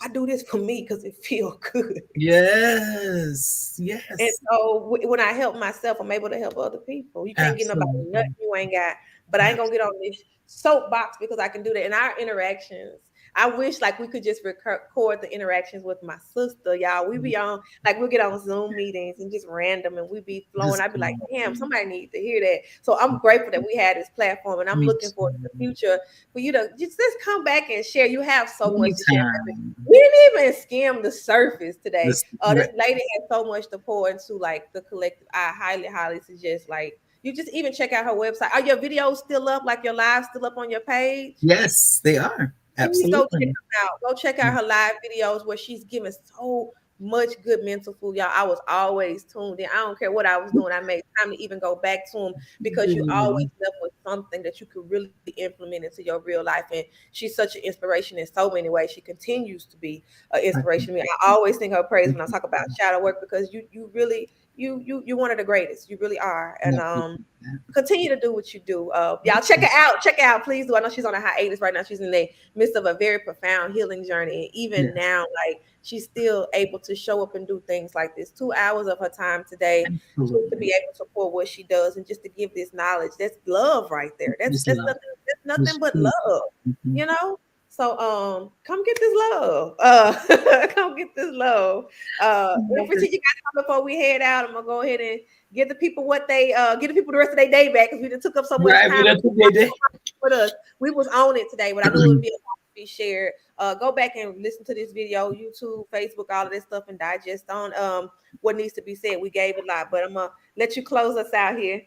I do this for me because it feels good. Yes. And Yes. so when I help myself, I'm able to help other people. You can't get nobody Absolutely. nothing you ain't got. But I ain't gonna get on this soapbox because I can do that. In our interactions, I wish like we could just record the interactions with my sister, y'all. We be on like we'll get on Zoom meetings and just random and we be flowing. Just I'd be like, damn, somebody needs to hear that. So I'm grateful that we had this platform and I'm me looking forward to the too. future for you to just come back and share. You have so much to share. Anytime. We didn't even skim the surface today. This, This lady has so much to pour into like the collective. I highly, highly suggest like you just even check out her website. Are your videos still up? Like your lives still up on your page? yes, they are. Please go check Absolutely. them out. Go check out her live videos where she's giving so much good mental food. Y'all, I was always tuned in. I don't care what I was doing. I made time to even go back to them because you always left with something that you could really implement into your real life. And she's such an inspiration in so many ways. She continues to be an inspiration to me. I always think her praise when I talk about shadow work because you really you're one of the greatest. You really are. And continue to do what you do. Y'all check her out. Check her out, please do. I know she's on a hiatus right now. She's in the midst of a very profound healing journey. And even Yes, now, like she's still able to show up and do things like this. 2 hours of her time today just to absolutely. be able to support what she does and just to give this knowledge. That's love right there. That's Just that's love. nothing. That's Just nothing but truth. love. Mhm. You know. So come get this love. Come get this love. Empress, you guys come before we head out. I'm gonna go ahead and give the people what they give the people the rest of their day back because we just took up so much Right, we time done took that day. with us. We was on it today, but I knew it would be a lot to be shared. Go back and listen to this video, YouTube, Facebook, all of this stuff, and digest on what needs to be said. We gave a lot, but I'm gonna let you close us out here.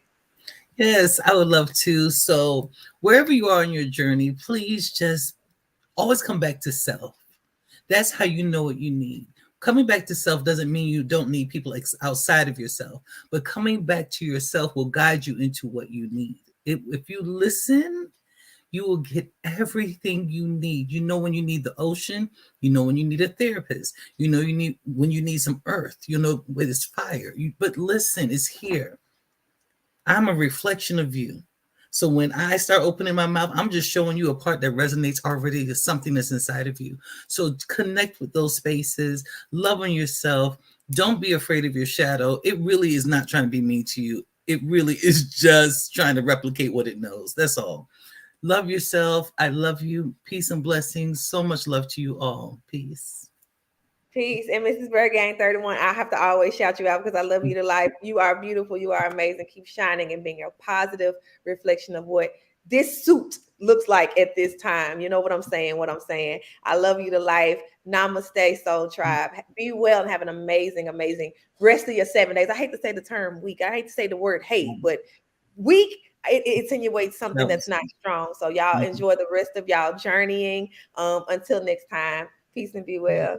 Yes, I would love to. So, wherever you are in your journey, please just always come back to self. That's how you know what you need. Coming back to self doesn't mean you don't need people outside of yourself, but coming back to yourself will guide you into what you need. If you listen, you will get everything you need. You know when you need the ocean, you know when you need a therapist, you know you need when you need some earth, you know when it's fire. But listen, it's here. I'm a reflection of you. So when I start opening my mouth, I'm just showing you a part that resonates already as something that's inside of you. So connect with those spaces, love on yourself. Don't be afraid of your shadow. It really is not trying to be mean to you. It really is just trying to replicate what it knows. That's all. Love yourself. I love you. Peace and blessings. So much love to you all. Peace. Peace. And Mrs. Bergang 31, I have to always shout you out because I love you to life. You are beautiful. You are amazing. Keep shining and being a positive reflection of what this suit looks like at this time. You know what I'm saying? What I'm saying. I love you to life. Namaste, Soul Tribe. Be well and have an amazing, amazing rest of your 7 days. I hate to say the term week. I hate to say the word hate, but week, it insinuates something that's not strong. So y'all enjoy the rest of y'all journeying. Until next time. Peace and be well.